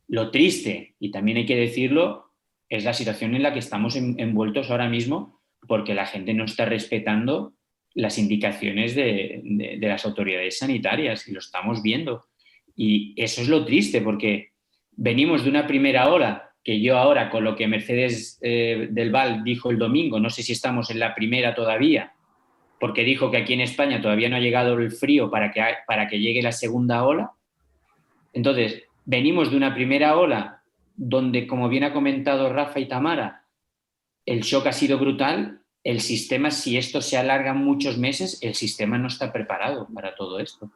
Lo triste, y también hay que decirlo, es la situación en la que estamos envueltos ahora mismo, porque la gente no está respetando las indicaciones de las autoridades sanitarias, y lo estamos viendo. Y eso es lo triste, porque venimos de una primera ola, que yo ahora, con lo que Mercedes del Val dijo el domingo, no sé si estamos en la primera todavía, porque dijo que aquí en España todavía no ha llegado el frío para que llegue la segunda ola. Entonces, venimos de una primera ola donde, como bien ha comentado Rafa y Tamara, el shock ha sido brutal. El sistema, si esto se alarga muchos meses, el sistema no está preparado para todo esto.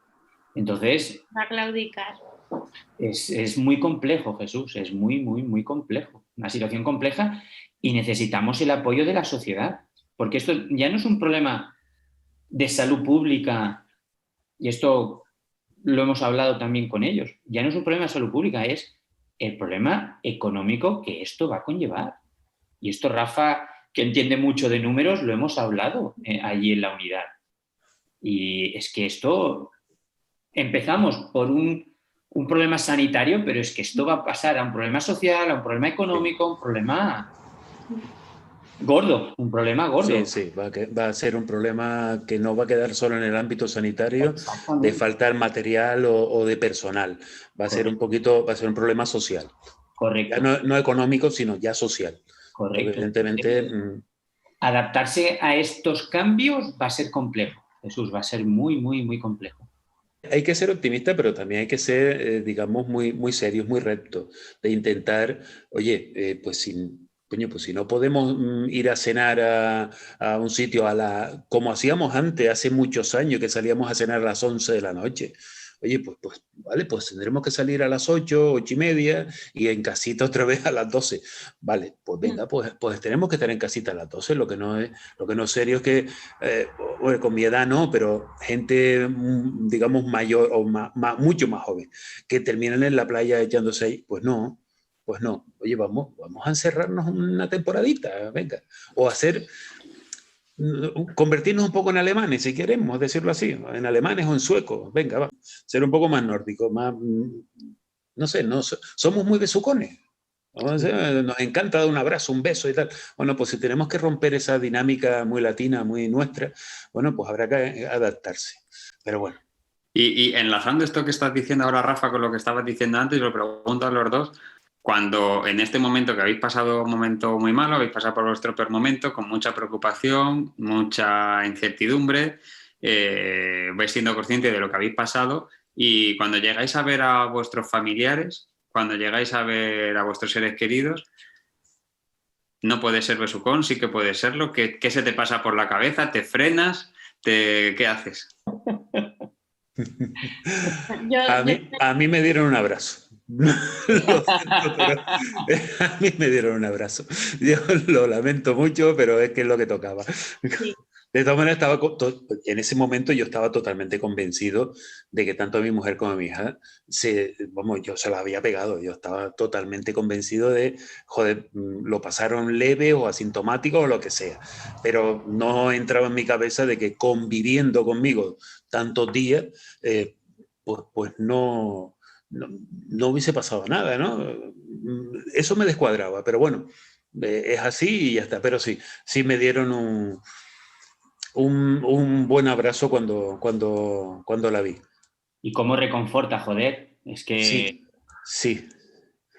Entonces, va a claudicar. Es muy complejo, Jesús, es muy, muy, muy complejo. Una situación compleja, y necesitamos el apoyo de la sociedad, porque esto ya no es un problema de salud pública, y esto lo hemos hablado también con ellos, ya no es un problema de salud pública, es el problema económico que esto va a conllevar. Y esto, Rafa, que entiende mucho de números, lo hemos hablado allí en la unidad. Y es que esto, empezamos por un problema sanitario, pero es que esto va a pasar a un problema social, a un problema económico, un problema gordo, un problema gordo. Sí, va a ser un problema que no va a quedar solo en el ámbito sanitario de faltar material o de personal. Va a ser un problema social. Correcto. Ya no económico, sino ya social. Correcto. Evidentemente, adaptarse a estos cambios va a ser complejo, Jesús, va a ser muy, muy, muy complejo. Hay que ser optimista, pero también hay que ser, digamos, muy, muy serios, muy rectos, de intentar, oye, pues si no podemos ir a cenar a un sitio como hacíamos antes, hace muchos años, que salíamos a cenar a las 11 de la noche. Oye, pues vale, pues tendremos que salir a las 8, 8:30 y en casita otra vez a las 12. Vale, pues venga, pues tenemos que estar en casita a las 12. Lo que no es serio es que, bueno, con mi edad no, pero gente, digamos, mayor o mucho más joven, que terminan en la playa echándose ahí, pues no. Oye, vamos a encerrarnos una temporadita, venga. O convertirnos un poco en alemanes, si queremos decirlo así, en alemanes o en suecos, venga, va. Ser un poco más nórdico, más, no sé, somos muy besucones. Nos encanta dar un abrazo, un beso y tal. Bueno, pues si tenemos que romper esa dinámica muy latina, muy nuestra, bueno, pues habrá que adaptarse. Pero bueno. Y enlazando esto que estás diciendo ahora, Rafa, con lo que estabas diciendo antes, lo pregunto a los dos. Cuando en este momento que habéis pasado un momento muy malo, habéis pasado por vuestro peor momento, con mucha preocupación, mucha incertidumbre, vais siendo conscientes de lo que habéis pasado, y cuando llegáis a ver a vuestros familiares, cuando llegáis a ver a vuestros seres queridos, no puede ser besucón, sí que puede serlo. ¿Qué se te pasa por la cabeza? ¿Te frenas? ¿Qué haces? A mí me dieron un abrazo. Lo siento, pero a mí me dieron un abrazo. Yo lo lamento mucho, pero es que es lo que tocaba. Sí. De todas maneras, en ese momento yo estaba totalmente convencido de que tanto mi mujer como mi hija, vamos, yo se la había pegado. Yo estaba totalmente convencido de, joder, lo pasaron leve o asintomático o lo que sea. Pero no entraba en mi cabeza de que conviviendo conmigo tantos días, pues no hubiese pasado nada, ¿no? Eso me descuadraba, pero bueno, es así y ya está. Pero sí me dieron un buen abrazo cuando la vi. ¿Y cómo reconforta, joder? Es que, Sí, sí.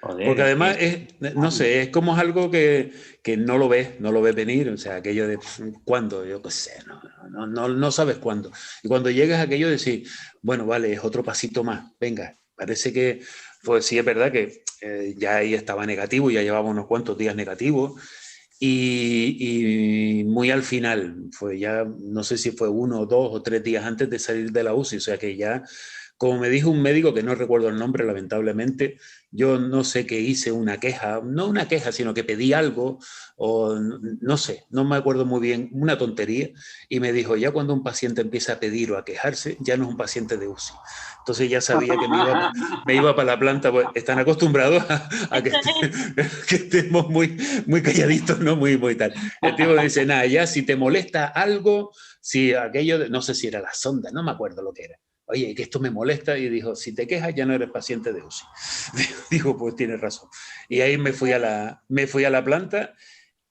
joder, Porque es además que... no sé, es como algo que no lo ves venir, o sea, aquello de ¿cuándo? Yo qué sé, no sabes cuándo. Y cuando llegas a aquello de decir, bueno, vale, es otro pasito más, venga, parece que, pues sí es verdad que ya ahí estaba negativo, ya llevaba unos cuantos días negativos, y muy al final, fue ya, no sé si fue 1 o 2 o 3 días antes de salir de la UCI, o sea que ya, como me dijo un médico, que no recuerdo el nombre lamentablemente, yo no sé qué hice una queja, no una queja, sino que pedí algo, o no sé, no me acuerdo muy bien, una tontería, y me dijo, ya cuando un paciente empieza a pedir o a quejarse, ya no es un paciente de UCI. Entonces ya sabía que me iba para la planta, pues están acostumbrados a que estemos muy calladitos, ¿no? Muy tal. El tipo me dice, nada, ya si te molesta algo, si aquello, no sé si era la sonda, no me acuerdo lo que era. Oye, que esto me molesta, y dijo, si te quejas ya no eres paciente de UCI. Dijo, pues tienes razón. Y ahí me fui a la planta,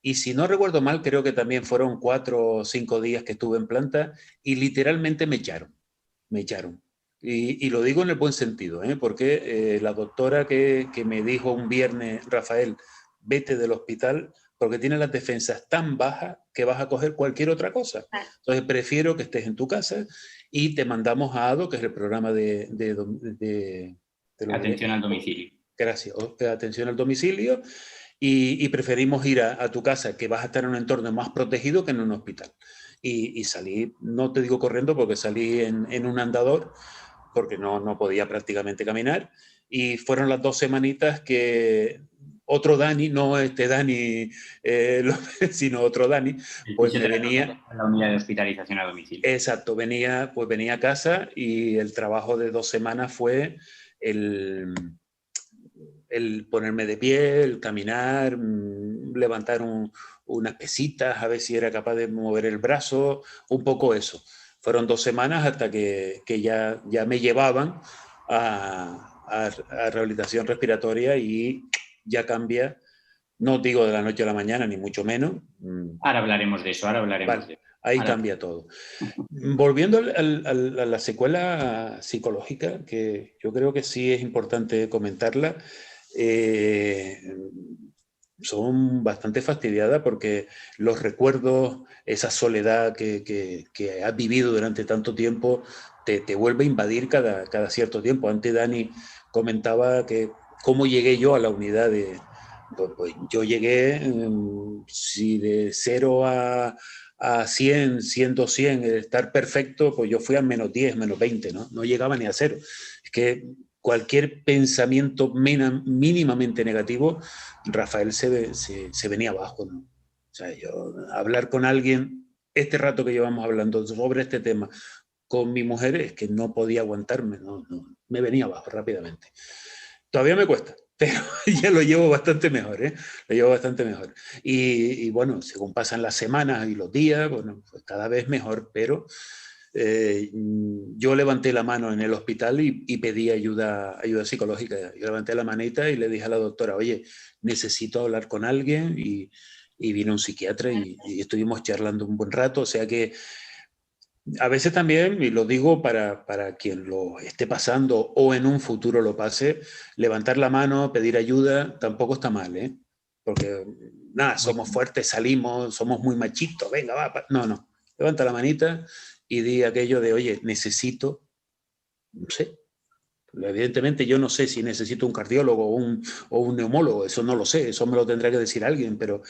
y si no recuerdo mal, creo que también fueron 4 o 5 días que estuve en planta, y literalmente me echaron. Y lo digo en el buen sentido, ¿eh? Porque la doctora que me dijo un viernes, Rafael, vete del hospital porque tienes las defensas tan bajas que vas a coger cualquier otra cosa. Entonces prefiero que estés en tu casa y te mandamos a ADO, que es el programa de Atención al domicilio. gracias, atención al domicilio, y preferimos ir a tu casa, que vas a estar en un entorno más protegido que en un hospital. Y salí, no te digo corriendo, porque salí en un andador, porque no podía prácticamente caminar, y fueron las 2 semanitas que otro Dani, no este Dani, sino otro Dani, El pues me fisioterapeuta venía, en la unidad de hospitalización a domicilio. exacto, venía a casa, y el trabajo de 2 semanas fue el, el ponerme de pie, el caminar, levantar unas pesitas, a ver si era capaz de mover el brazo, un poco eso. Fueron 2 semanas hasta que ya me llevaban a rehabilitación respiratoria, y ya cambia, no digo de la noche a la mañana, ni mucho menos. Ahora hablaremos de eso, ahora hablaremos Vale, de eso. ahí cambia todo. Volviendo a la secuela psicológica, que yo creo que sí es importante comentarla, eh, son bastante fastidiadas, porque los recuerdos, esa soledad que has vivido durante tanto tiempo, te vuelve a invadir cada cierto tiempo. Antes Dani comentaba que cómo llegué yo a la unidad pues yo llegué, si de 0 a 100, siendo 100, estar perfecto, pues yo fui a -10, -20, ¿no? No llegaba ni a 0. Es que cualquier pensamiento mínimamente negativo, Rafael se venía abajo, ¿no? O sea, yo hablar con alguien, este rato que llevamos hablando sobre este tema, con mi mujer, es que no podía aguantarme, no, me venía abajo rápidamente. Todavía me cuesta, pero ya lo llevo bastante mejor, ¿eh? Lo llevo bastante mejor. Y bueno, según pasan las semanas y los días, bueno, pues cada vez mejor, pero yo levanté la mano en el hospital y pedí ayuda psicológica. Yo levanté la manita y le dije a la doctora, oye, necesito hablar con alguien, y vino un psiquiatra, y estuvimos charlando un buen rato, o sea que a veces también, y lo digo para quien lo esté pasando o en un futuro lo pase, levantar la mano, pedir ayuda, tampoco está mal, ¿eh? Porque nada, somos fuertes, salimos, somos muy machitos, venga, va. No. Levanta la manita y di aquello de, oye, necesito, no sé. Evidentemente yo no sé si necesito un cardiólogo o un neumólogo, eso no lo sé, eso me lo tendrá que decir alguien, pero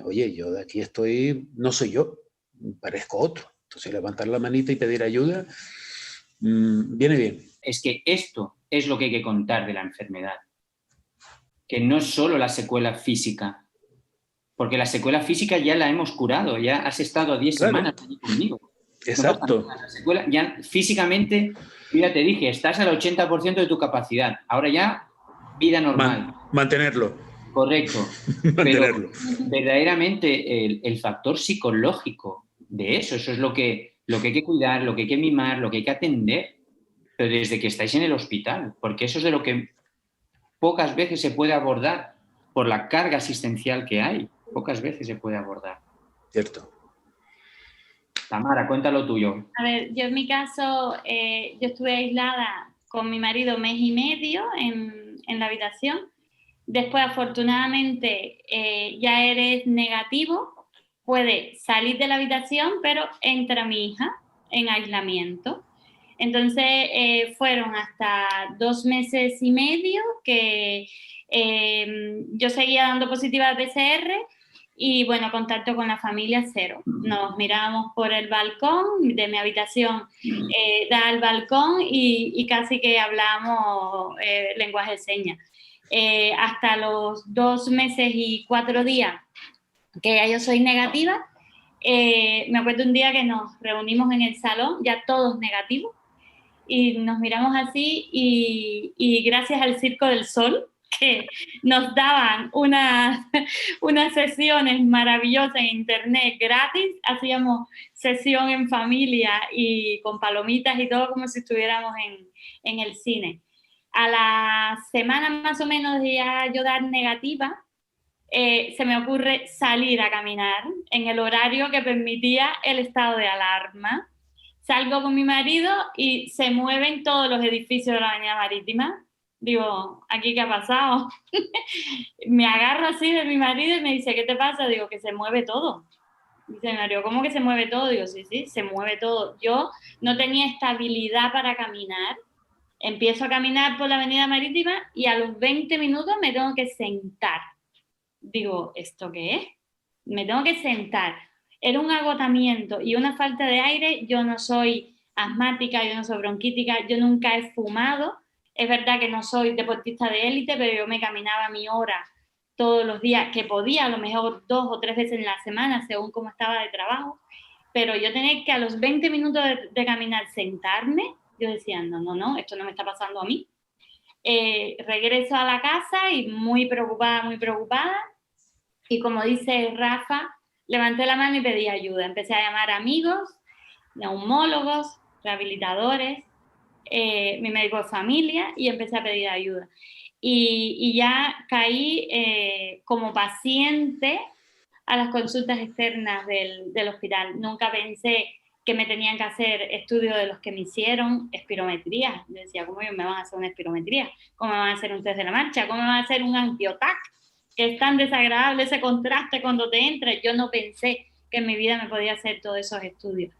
oye, yo de aquí estoy, no soy yo, parezco otro. Entonces levantar la manita y pedir ayuda viene bien. Es que esto es lo que hay que contar de la enfermedad. Que no es solo la secuela física, porque la secuela física ya la hemos curado, ya has estado 10 Claro. semanas allí conmigo. Exacto. No pasa nada, la secuela, ya físicamente, yo ya te dije, estás al 80% de tu capacidad. Ahora ya, vida normal. Mantenerlo. Correcto. Mantenerlo. Pero verdaderamente el factor psicológico de eso es lo que hay que cuidar, lo que hay que mimar, lo que hay que atender, pero desde que estáis en el hospital, porque eso es de lo que pocas veces se puede abordar por la carga asistencial que hay. Pocas veces se puede abordar. Cierto. Tamara, cuéntalo tuyo. A ver, yo en mi caso, yo estuve aislada con mi marido 1 mes y medio en la habitación. Después, afortunadamente, ya eres negativo, puede salir de la habitación, pero entra mi hija en aislamiento. Entonces, fueron hasta 2 meses y medio que yo seguía dando positiva de PCR y, bueno, contacto con la familia cero. Nos mirábamos por el balcón de mi habitación, da al balcón y casi que hablábamos lenguaje de señas. Hasta los 2 meses y 4 días que ya yo soy negativa, me acuerdo un día que nos reunimos en el salón, ya todos negativos, y nos miramos así y gracias al Circo del Sol, que nos daban unas sesiones maravillosas en internet gratis, hacíamos sesión en familia y con palomitas y todo como si estuviéramos en el cine. A la semana más o menos de ya yo dar negativa, se me ocurre salir a caminar en el horario que permitía el estado de alarma. Salgo con mi marido y se mueven todos los edificios de la Avenida Marítima. Digo, ¿aquí qué ha pasado? Me agarro así de mi marido y me dice, ¿qué te pasa? Digo, que se mueve todo. Dice mi marido, ¿cómo que se mueve todo? Digo, sí, se mueve todo. Yo no tenía estabilidad para caminar. Empiezo a caminar por la Avenida Marítima y a los 20 minutos me tengo que sentar. Digo, ¿esto qué es? Me tengo que sentar. Era un agotamiento y una falta de aire. Yo no soy asmática, yo no soy bronquítica, yo nunca he fumado. Es verdad que no soy deportista de élite, pero yo me caminaba mi hora todos los días, que podía, a lo mejor 2 o 3 veces en la semana, según cómo estaba de trabajo. Pero yo tenía que a los 20 minutos de caminar sentarme. Yo decía, no, esto no me está pasando a mí. Regreso a la casa y muy preocupada. Y como dice Rafa, levanté la mano y pedí ayuda. Empecé a llamar amigos, neumólogos, rehabilitadores, mi médico de familia y empecé a pedir ayuda. Y ya caí como paciente a las consultas externas del hospital. Nunca pensé que me tenían que hacer estudios de los que me hicieron, espirometría. Yo decía, ¿cómo me van a hacer una espirometría? ¿Cómo me van a hacer un test de la marcha? ¿Cómo me van a hacer un angiotac? Que es tan desagradable ese contraste cuando te entra. Yo no pensé que en mi vida me podía hacer todos esos estudios.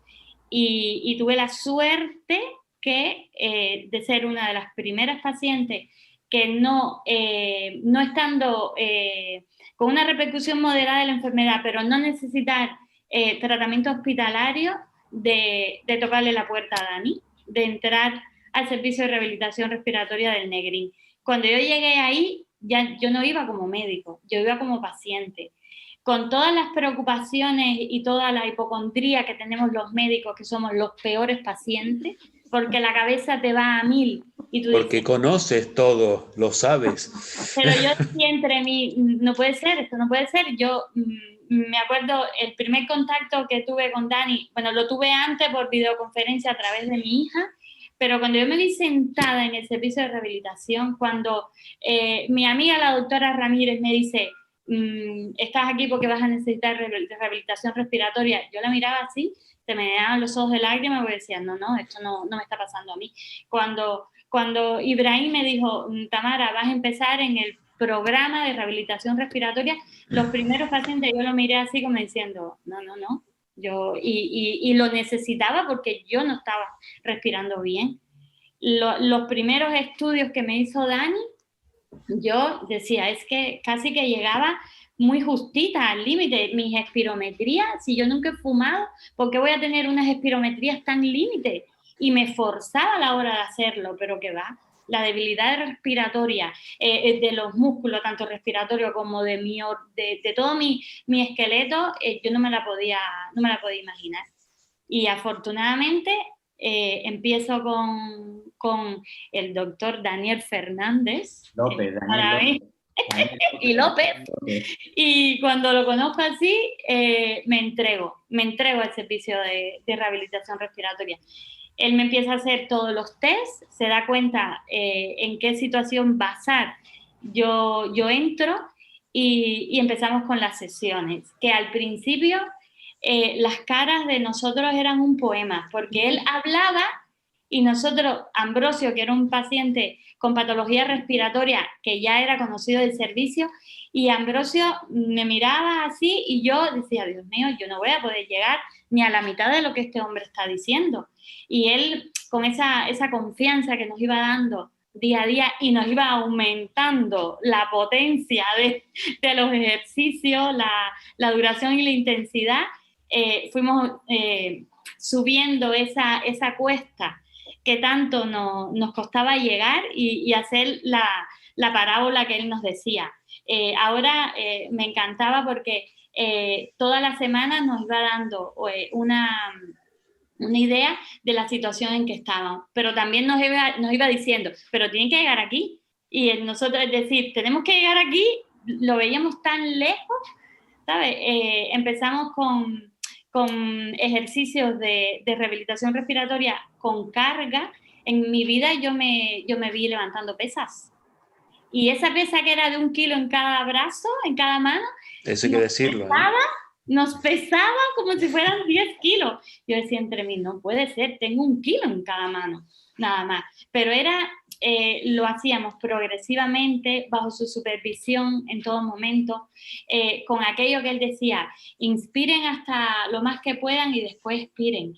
Y tuve la suerte de ser una de las primeras pacientes que no estando con una repercusión moderada de la enfermedad, pero no necesitar tratamiento hospitalario, de tocarle la puerta a Dani, de entrar al servicio de rehabilitación respiratoria del Negrín. Cuando yo llegué ahí, ya yo no iba como médico, yo iba como paciente. Con todas las preocupaciones y toda la hipocondría que tenemos los médicos, que somos los peores pacientes, porque la cabeza te va a 1000. Y tú porque dices, conoces todo, lo sabes. pero yo sí entre mí, no puede ser, esto no puede ser. Yo me acuerdo el primer contacto que tuve con Dani, bueno, lo tuve antes por videoconferencia a través de mi hija, pero cuando yo me vi sentada en el servicio de rehabilitación, cuando mi amiga la doctora Ramírez me dice, estás aquí porque vas a necesitar rehabilitación respiratoria, yo la miraba así, se me llenaban los ojos de lágrimas porque decía, no, esto no me está pasando a mí. Cuando Ibrahim me dijo, Tamara, vas a empezar en el programa de rehabilitación respiratoria, los primeros pacientes yo lo miré así como diciendo, no, y lo necesitaba porque yo no estaba respirando bien. Los primeros estudios que me hizo Dani, yo decía, es que casi que llegaba muy justita al límite. Mis espirometrías, si yo nunca he fumado, ¿por qué voy a tener unas espirometrías tan límite? Y me forzaba a la hora de hacerlo, pero que va. la debilidad respiratoria de los músculos, tanto respiratorio como de todo mi esqueleto, yo no me la podía imaginar. Y afortunadamente empiezo con el doctor Daniel Fernández. López, para mí. Y López. Y cuando lo conozco así, me entrego al servicio de rehabilitación respiratoria. Él me empieza a hacer todos los tests, se da cuenta en qué situación basal yo entro y empezamos con las sesiones, que al principio las caras de nosotros eran un poema, porque él hablaba y nosotros, Ambrosio, que era un paciente con patología respiratoria que ya era conocido del servicio, y Ambrosio me miraba así y yo decía, Dios mío, yo no voy a poder llegar ni a la mitad de lo que este hombre está diciendo. Y él, con esa confianza que nos iba dando día a día y nos iba aumentando la potencia de los ejercicios, la duración y la intensidad, fuimos subiendo esa cuesta que tanto nos costaba llegar y hacer la parábola que él nos decía. Ahora me encantaba porque todas las semanas nos iba dando una idea de la situación en que estábamos, pero también nos iba diciendo, pero tienen que llegar aquí. Y nosotros, es decir, tenemos que llegar aquí, lo veíamos tan lejos, ¿sabes? Empezamos con ejercicios de rehabilitación respiratoria con carga. En mi vida yo me vi levantando pesas. Y esa pesa que era de 1 kilo en cada brazo, en cada mano, eso hay que decirlo. Nos pesaba como si fueran 10 kilos. Yo decía entre mí, no puede ser, tengo 1 kilo en cada mano, nada más. Pero lo hacíamos progresivamente, bajo su supervisión en todo momento, con aquello que él decía, inspiren hasta lo más que puedan y después expiren.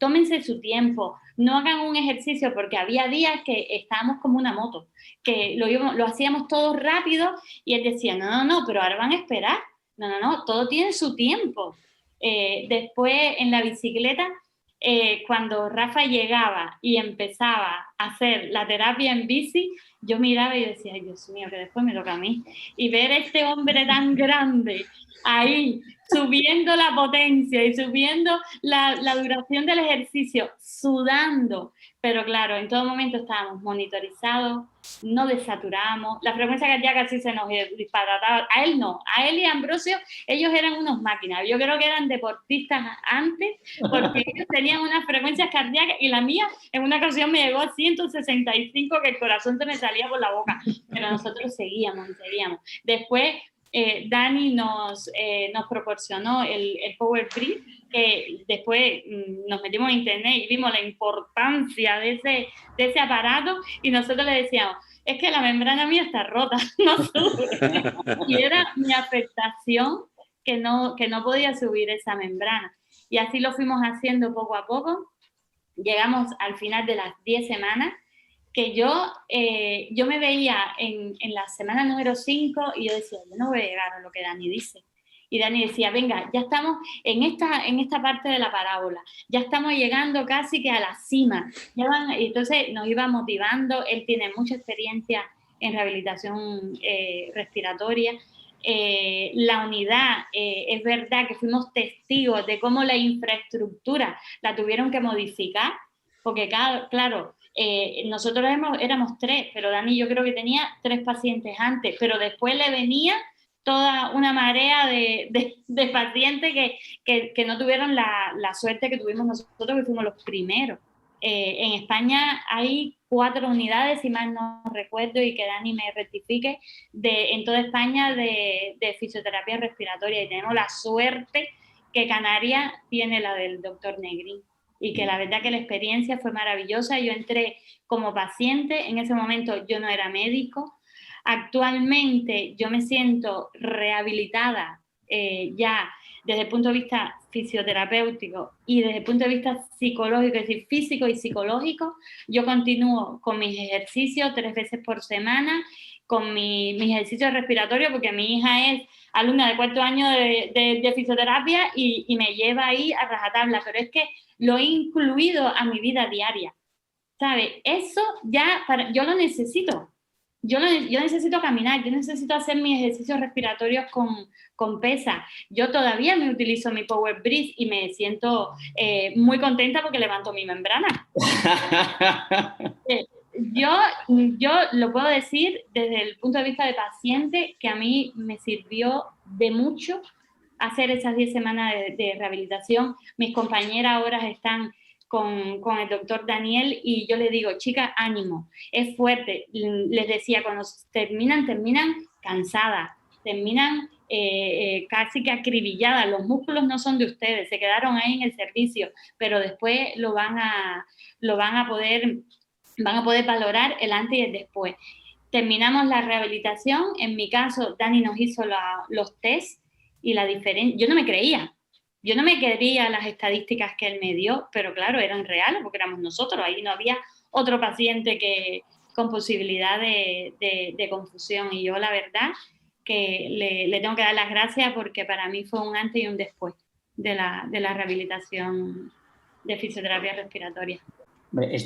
Tómense su tiempo, no hagan un ejercicio, porque había días que estábamos como una moto, que lo hacíamos todo rápido y él decía, no, pero ahora van a esperar. No, todo tiene su tiempo. Después en la bicicleta, cuando Rafa llegaba y empezaba a hacer la terapia en bici, yo miraba y decía, ay, Dios mío, que después me toca a mí. Y ver a este hombre tan grande ahí, subiendo la potencia y subiendo la duración del ejercicio, sudando, pero claro, en todo momento estábamos monitorizados, no desaturábamos, la frecuencia cardíaca sí se nos disparataba, a él no, a él y a Ambrosio, ellos eran unos máquinas, yo creo que eran deportistas antes, porque ellos tenían unas frecuencias cardíacas y la mía en una ocasión me llegó a 165, que el corazón se me salía por la boca, pero nosotros seguíamos. Después Dani nos proporcionó el Power Free, que después nos metimos en internet y vimos la importancia de ese aparato, y nosotros le decíamos, es que la membrana mía está rota, no sube. Y era mi afectación que no podía subir esa membrana. Y así lo fuimos haciendo poco a poco. Llegamos al final de las 10 semanas, que yo me veía en la semana número 5 y yo decía, yo no voy a llegar a lo que Dani dice. Y Dani decía, venga, ya estamos en esta parte de la parábola, ya estamos llegando casi que a la cima. Y entonces nos iba motivando, él tiene mucha experiencia en rehabilitación respiratoria. La unidad, es verdad que fuimos testigos de cómo la infraestructura la tuvieron que modificar, porque claro, nosotros éramos 3, pero Dani yo creo que tenía 3 pacientes antes, pero después le venía toda una marea de pacientes que no tuvieron la suerte que tuvimos nosotros, que fuimos los primeros. En España hay 4 unidades, si mal no recuerdo, y que Dani me rectifique, en toda España de fisioterapia respiratoria, y tenemos la suerte que Canarias tiene la del doctor Negrín, y que la verdad que la experiencia fue maravillosa. Yo entré como paciente, en ese momento yo no era médico. Actualmente yo me siento rehabilitada ya desde el punto de vista fisioterapéutico y desde el punto de vista psicológico, es decir, físico y psicológico. Yo continúo con mis ejercicios 3 veces por semana, con mis ejercicios respiratorios, porque mi hija es alumna de 4º año de fisioterapia y me lleva ahí a rajatabla, pero es que lo he incluido a mi vida diaria. ¿sabes? Eso ya, yo lo necesito. Yo necesito caminar, yo necesito hacer mis ejercicios respiratorios con pesa. Yo todavía me utilizo mi Power Breath y me siento muy contenta porque levanto mi membrana. Yo lo puedo decir desde el punto de vista de paciente, que a mí me sirvió de mucho hacer esas 10 semanas de rehabilitación. Mis compañeras ahora están con el doctor Daniel y yo le digo, chicas, ánimo, es fuerte. Les decía, cuando terminan cansadas, terminan casi que acribilladas, los músculos no son de ustedes, se quedaron ahí en el servicio, pero después van a poder valorar el antes y el después. Terminamos la rehabilitación, en mi caso Dani nos hizo los test y la diferencia, yo no me creía las estadísticas que él me dio, pero claro, eran reales porque éramos nosotros, ahí no había otro paciente con posibilidad de confusión, y yo la verdad que le tengo que dar las gracias porque para mí fue un antes y un después de la rehabilitación de fisioterapia respiratoria.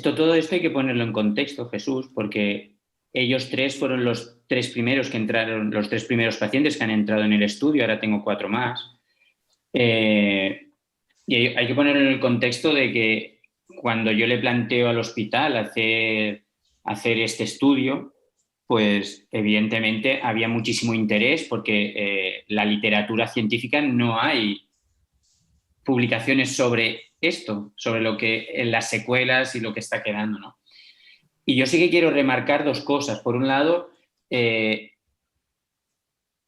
Todo esto hay que ponerlo en contexto, Jesús, porque ellos 3 fueron los 3 primeros que entraron, los 3 primeros pacientes que han entrado en el estudio, ahora tengo 4 más. Y hay que ponerlo en el contexto de que cuando yo le planteo al hospital hacer este estudio, pues evidentemente había muchísimo interés porque la literatura científica no hay publicaciones sobre esto, sobre lo que en las secuelas y lo que está quedando, ¿no? Y yo sí que quiero remarcar 2 cosas. Por un lado,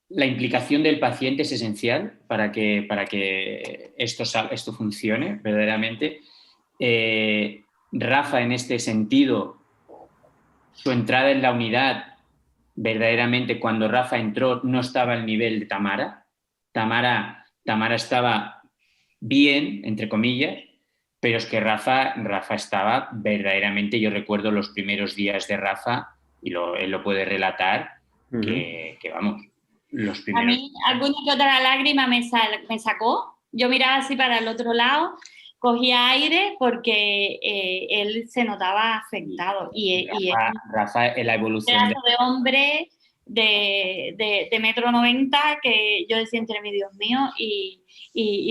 la implicación del paciente es esencial para que esto funcione verdaderamente. Rafa, en este sentido, su entrada en la unidad, verdaderamente cuando Rafa entró no estaba al nivel de Tamara. Tamara estaba bien, entre comillas, pero es que Rafa estaba verdaderamente, yo recuerdo los primeros días de Rafa, y él lo puede relatar, que vamos, los primeros... A mí alguna que otra lágrima me sacó, yo miraba así para el otro lado, cogía aire porque él se notaba afectado. Y Rafa, en la evolución de hombre de 1,90 m que yo decía entre mí, Dios mío, y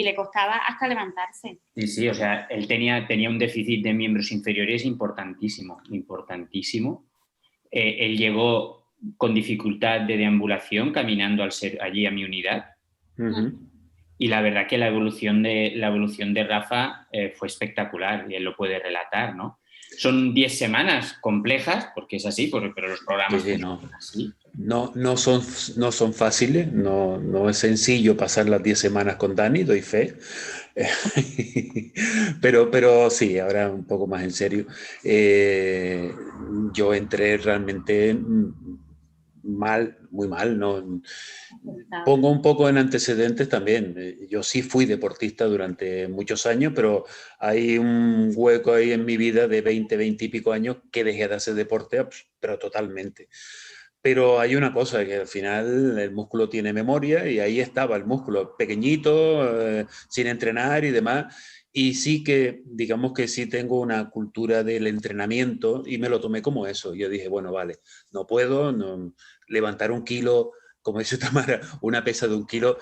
le costaba hasta levantarse. Sí, o sea, él tenía un déficit de miembros inferiores importantísimo. Él llegó con dificultad de deambulación caminando al ser allí a mi unidad. Y la verdad que la evolución de Rafa fue espectacular, y él lo puede relatar, ¿no? Son 10 semanas complejas, porque es así, pero los programas no. son así. No son fáciles, no es sencillo pasar las 10 semanas con Dani, doy fe. pero sí, ahora un poco más en serio. Yo entré realmente muy mal, ¿no? Pongo un poco en antecedentes también. Yo sí fui deportista durante muchos años, pero hay un hueco ahí en mi vida de 20 y pico años que dejé de hacer deporte, pero totalmente. Pero hay una cosa, que al final el músculo tiene memoria, y ahí estaba el músculo pequeñito, sin entrenar y demás. Y sí que, digamos que sí tengo una cultura del entrenamiento, y me lo tomé como eso. Yo dije, bueno, vale, no puedo levantar 1 kilo, como dice Tamara, una pesa de 1 kilo.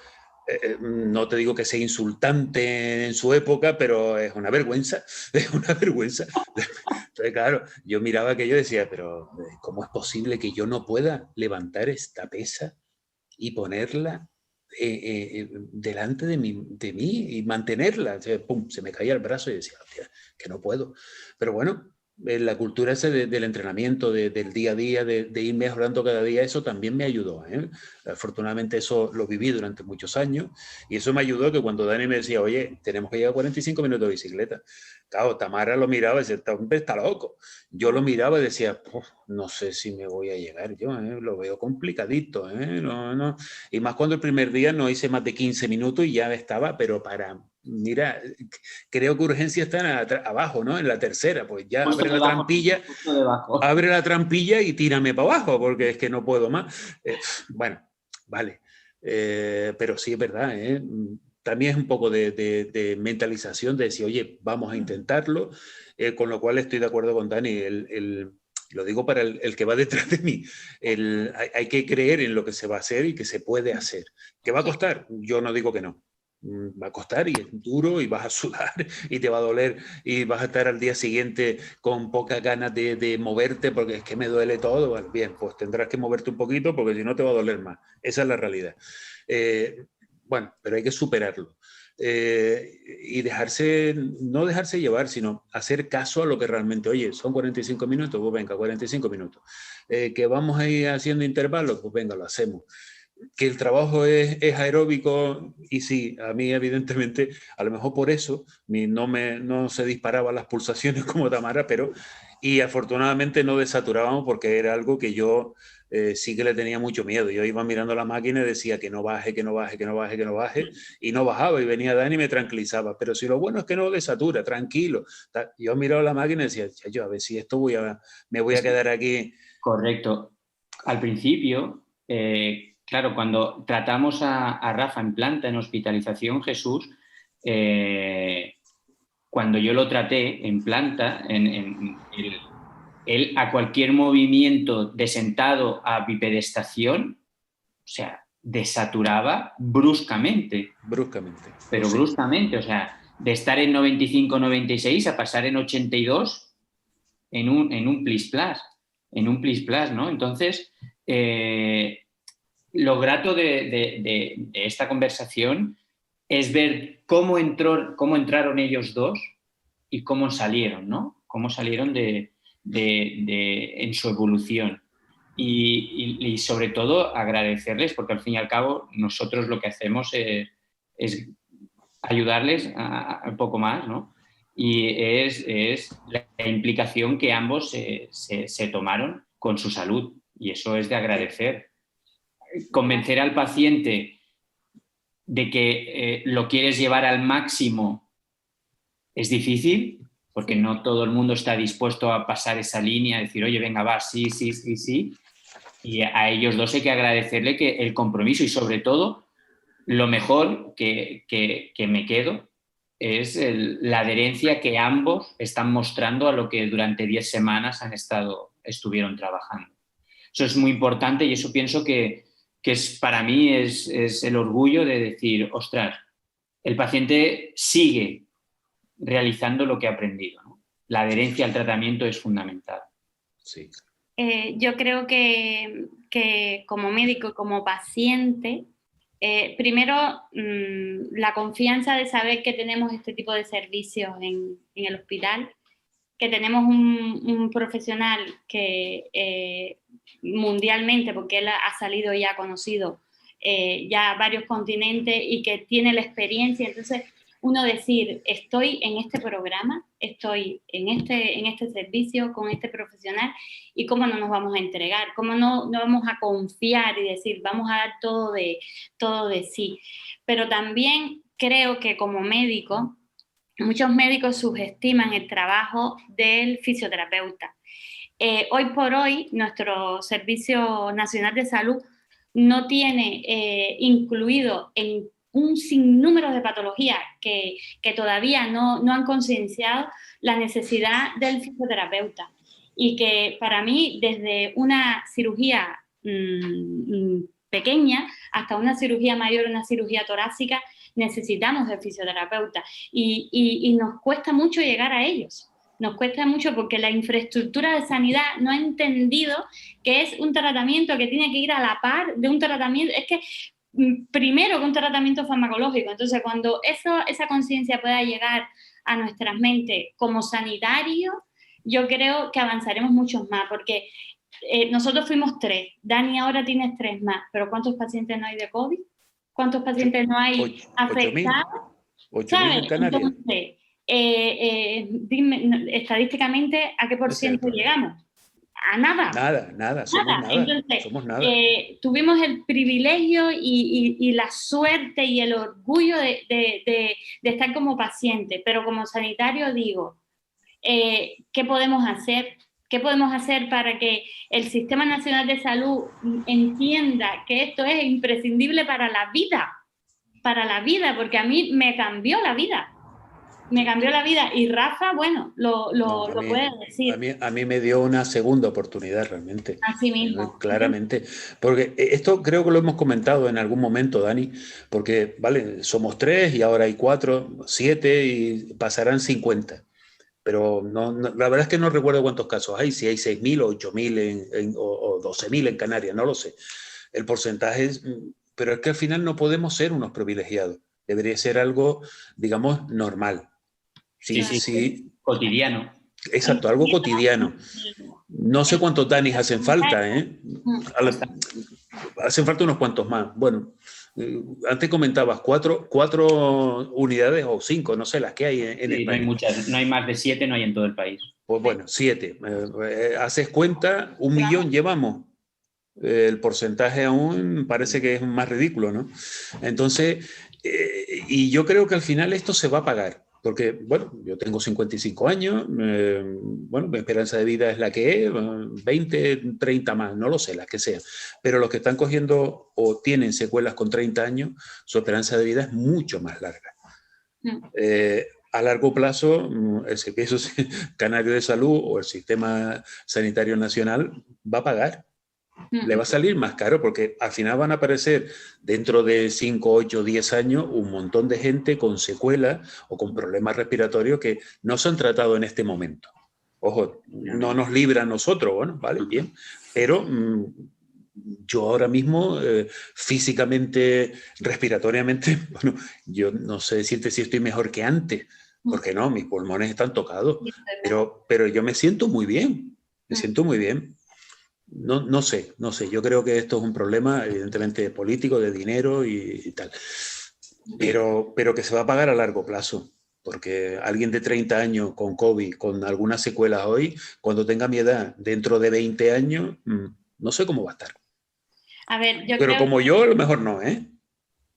No te digo que sea insultante en su época, pero es una vergüenza, es una vergüenza. Entonces, claro, yo miraba aquello y decía, pero ¿cómo es posible que yo no pueda levantar esta pesa y ponerla delante de mí y mantenerla? O sea, pum, se me caía el brazo y decía, hostia, que no puedo. Pero bueno, la cultura esa del entrenamiento, del día a día, de ir mejorando cada día, eso también me ayudó, ¿eh? Afortunadamente eso lo viví durante muchos años, y eso me ayudó, que cuando Dani me decía, oye, tenemos que llegar a 45 minutos de bicicleta. Claro, Tamara lo miraba y decía, está loco. Yo lo miraba y decía, no sé si me voy a llegar yo, lo veo complicadito. No. Y más cuando el primer día no hice más de 15 minutos y ya estaba, pero mira, creo que urgencia está abajo, ¿no? En la tercera, pues ya abre la trampilla y tírame para abajo, porque es que no puedo más. Bueno, vale. Pero sí es verdad, también es un poco de mentalización, de decir, oye, vamos a intentarlo, con lo cual estoy de acuerdo con Dani, lo digo para el que va detrás de mí, hay que creer en lo que se va a hacer y que se puede hacer. ¿Qué va a costar? Yo no digo que no. Va a costar y es duro y vas a sudar y te va a doler y vas a estar al día siguiente con pocas ganas de moverte porque es que me duele todo. Bueno, bien, pues tendrás que moverte un poquito porque si no te va a doler más. Esa es la realidad. Bueno, pero hay que superarlo. Y no dejarse llevar, sino hacer caso a lo que realmente, oye, son 45 minutos, pues venga, 45 minutos. Que vamos a ir haciendo intervalos, pues venga, lo hacemos. Que el trabajo es aeróbico y sí, a mí evidentemente, a lo mejor por eso no se disparaban las pulsaciones como Tamara, pero y afortunadamente no desaturábamos porque era algo que yo sí que le tenía mucho miedo. Yo iba mirando la máquina y decía que no baje, que no baje, que no baje, que no baje y no bajaba y venía Dani y me tranquilizaba. Pero si lo bueno es que no desatura, tranquilo. Yo miraba la máquina y decía, yo a ver si esto me voy a quedar aquí. Correcto. Al principio... Claro, cuando tratamos a Rafa en planta, en hospitalización, Jesús, cuando yo lo traté en planta, él a cualquier movimiento de sentado a bipedestación, o sea, desaturaba bruscamente. Bruscamente. Pero sí. Bruscamente, o sea, de estar en 95-96 a pasar en 82 en un plis-plas, ¿no? Entonces... lo grato de esta conversación es ver cómo entraron ellos dos y cómo salieron, ¿no? Cómo salieron en su evolución. Y sobre todo agradecerles, porque al fin y al cabo nosotros lo que hacemos es ayudarles un poco más, ¿no? Y es la implicación que ambos se tomaron con su salud, y eso es de agradecer. Convencer al paciente de que lo quieres llevar al máximo es difícil, porque no todo el mundo está dispuesto a pasar esa línea, a decir, oye, venga, va, sí. Y a ellos dos hay que agradecerle el compromiso y, sobre todo, lo mejor que me quedo es la adherencia que ambos están mostrando a lo que durante 10 semanas estuvieron trabajando. Eso es muy importante y eso pienso que para mí es el orgullo de decir, ostras, el paciente sigue realizando lo que ha aprendido, ¿no? La adherencia al tratamiento es fundamental. Sí. Yo creo que como médico y como paciente, primero la confianza de saber que tenemos este tipo de servicios en el hospital, que tenemos un profesional que mundialmente, porque él ha salido y ha conocido ya varios continentes y que tiene la experiencia. Entonces, uno decir, estoy en este programa, estoy en este servicio con este profesional, y cómo no nos vamos a entregar, cómo no vamos a confiar y decir, vamos a dar todo de sí. Pero también creo que como médico, muchos médicos subestiman el trabajo del fisioterapeuta. Hoy por hoy, nuestro Servicio Nacional de Salud no tiene incluido en un sinnúmero de patologías que todavía no han concienciado la necesidad del fisioterapeuta. Y que para mí, desde una cirugía pequeña hasta una cirugía mayor, una cirugía torácica, necesitamos del fisioterapeuta. Y nos cuesta mucho llegar a ellos. Nos cuesta mucho porque la infraestructura de sanidad no ha entendido que es un tratamiento que tiene que ir a la par de un tratamiento. Es que primero que un tratamiento farmacológico. Entonces, cuando esa conciencia pueda llegar a nuestras mentes como sanitarios, yo creo que avanzaremos mucho más, porque nosotros fuimos 3, Dani ahora tienes 3 más, pero ¿cuántos pacientes no hay de COVID? ¿Cuántos pacientes no hay afectados? 8.000 en Canarias. Entonces, dime, estadísticamente, ¿a qué por ciento llegamos? A nada. Nada, somos nada. Entonces, somos nada. Tuvimos el privilegio y la suerte y el orgullo de estar como paciente, pero como sanitario digo, ¿qué podemos hacer? ¿Qué podemos hacer para que el Sistema Nacional de Salud entienda que esto es imprescindible para la vida para la vida, porque a mí me cambió la vida. Me cambió la vida. Y Rafa, bueno, lo puede decir. A mí me dio una segunda oportunidad realmente. Así mismo. Claramente. Porque esto creo que lo hemos comentado en algún momento, Dani, porque, vale, somos 3 y ahora hay 4, 7 y pasarán 50. Pero la verdad es que no recuerdo cuántos casos hay, si hay 6.000 o 8.000 o 12.000 en Canarias, no lo sé. El porcentaje es... Pero es que al final no podemos ser unos privilegiados. Debería ser algo, digamos, normal. Sí. Cotidiano. Exacto, algo cotidiano. No sé cuántos Danis hacen falta, ¿eh? Hacen falta unos cuantos más. Bueno, antes comentabas 4 unidades o 5, no sé, las que hay en España. No hay muchas, no hay más de 7, no hay en todo el país. Pues bueno, 7. Haces cuenta, 1 millón llevamos. El porcentaje aún parece que es más ridículo, ¿no? Entonces, y yo creo que al final esto se va a pagar. Porque, bueno, yo tengo 55 años, bueno, mi esperanza de vida es la que es, 20, 30 más, no lo sé, las que sean. Pero los que están cogiendo o tienen secuelas con 30 años, su esperanza de vida es mucho más larga. A largo plazo, el Servicio Canario de Salud o el Sistema Sanitario Nacional va a pagar. Le va a salir más caro porque al final van a aparecer dentro de 5, 8, 10 años un montón de gente con secuelas o con problemas respiratorios que no se han tratado en este momento. Ojo, no nos libra a nosotros, bueno, vale, bien, pero yo ahora mismo físicamente, respiratoriamente, bueno, yo no sé decirte si estoy mejor que antes, porque no, mis pulmones están tocados, pero yo me siento muy bien, me siento muy bien. No sé, yo creo que esto es un problema evidentemente político, de dinero y tal, pero que se va a pagar a largo plazo, porque alguien de 30 años con COVID, con algunas secuelas hoy, cuando tenga mi edad, dentro de 20 años, no sé cómo va a estar. A ver, pero como yo, a lo mejor no, ¿eh?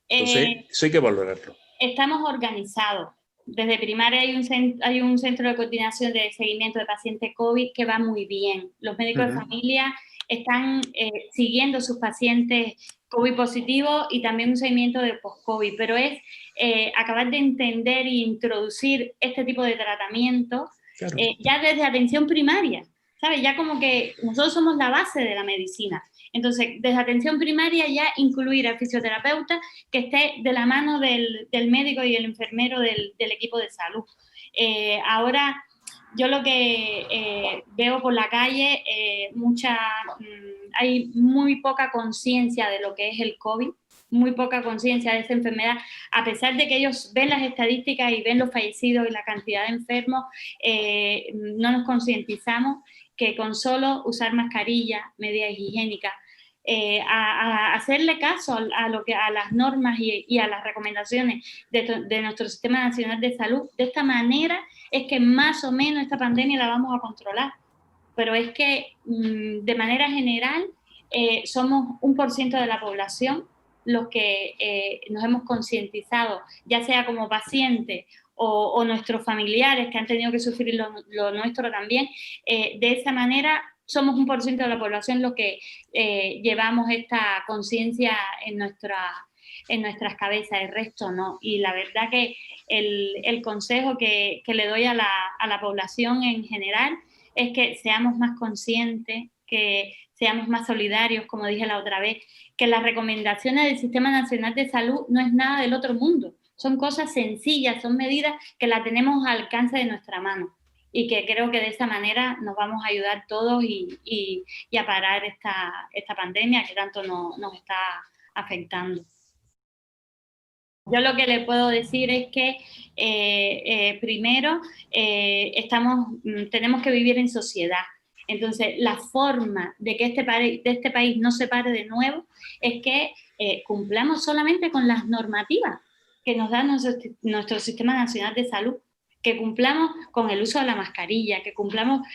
Entonces, eso hay que valorarlo. Estamos organizados. Desde primaria hay un centro de coordinación de seguimiento de pacientes COVID que va muy bien. Los médicos de familia están siguiendo sus pacientes COVID positivos y también un seguimiento de post-COVID, pero es acabar de entender e introducir este tipo de tratamiento ya desde atención primaria, ¿sabes? Ya como que nosotros somos la base de la medicina. Entonces, desde atención primaria ya incluir al fisioterapeuta que esté de la mano del médico y el enfermero del equipo de salud. Ahora, yo lo que veo por la calle, hay muy poca conciencia de lo que es el COVID, muy poca conciencia de esta enfermedad, a pesar de que ellos ven las estadísticas y ven los fallecidos y la cantidad de enfermos, no nos concientizamos que con solo usar mascarilla, medidas higiénicas, a hacerle caso a las normas y a las recomendaciones de nuestro Sistema Nacional de Salud, de esta manera es que más o menos esta pandemia la vamos a controlar. Pero es que de manera general somos 1% de la población los que nos hemos concientizado, ya sea como pacientes o nuestros familiares que han tenido que sufrir lo nuestro también. De esa manera somos 1% de la población los que llevamos esta conciencia en nuestras cabezas, el resto no. Y la verdad que el consejo que le doy a la población en general es que seamos más conscientes, que seamos más solidarios, como dije la otra vez, que las recomendaciones del Sistema Nacional de Salud no es nada del otro mundo. Son cosas sencillas, son medidas que las tenemos al alcance de nuestra mano y que creo que de esa manera nos vamos a ayudar todos y a parar esta pandemia que tanto nos está afectando. Yo lo que le puedo decir es que primero tenemos que vivir en sociedad. Entonces, la forma de que este país no se pare de nuevo es que cumplamos solamente con las normativas que nos da nuestro Sistema Nacional de Salud, que cumplamos con el uso de la mascarilla, que cumplamos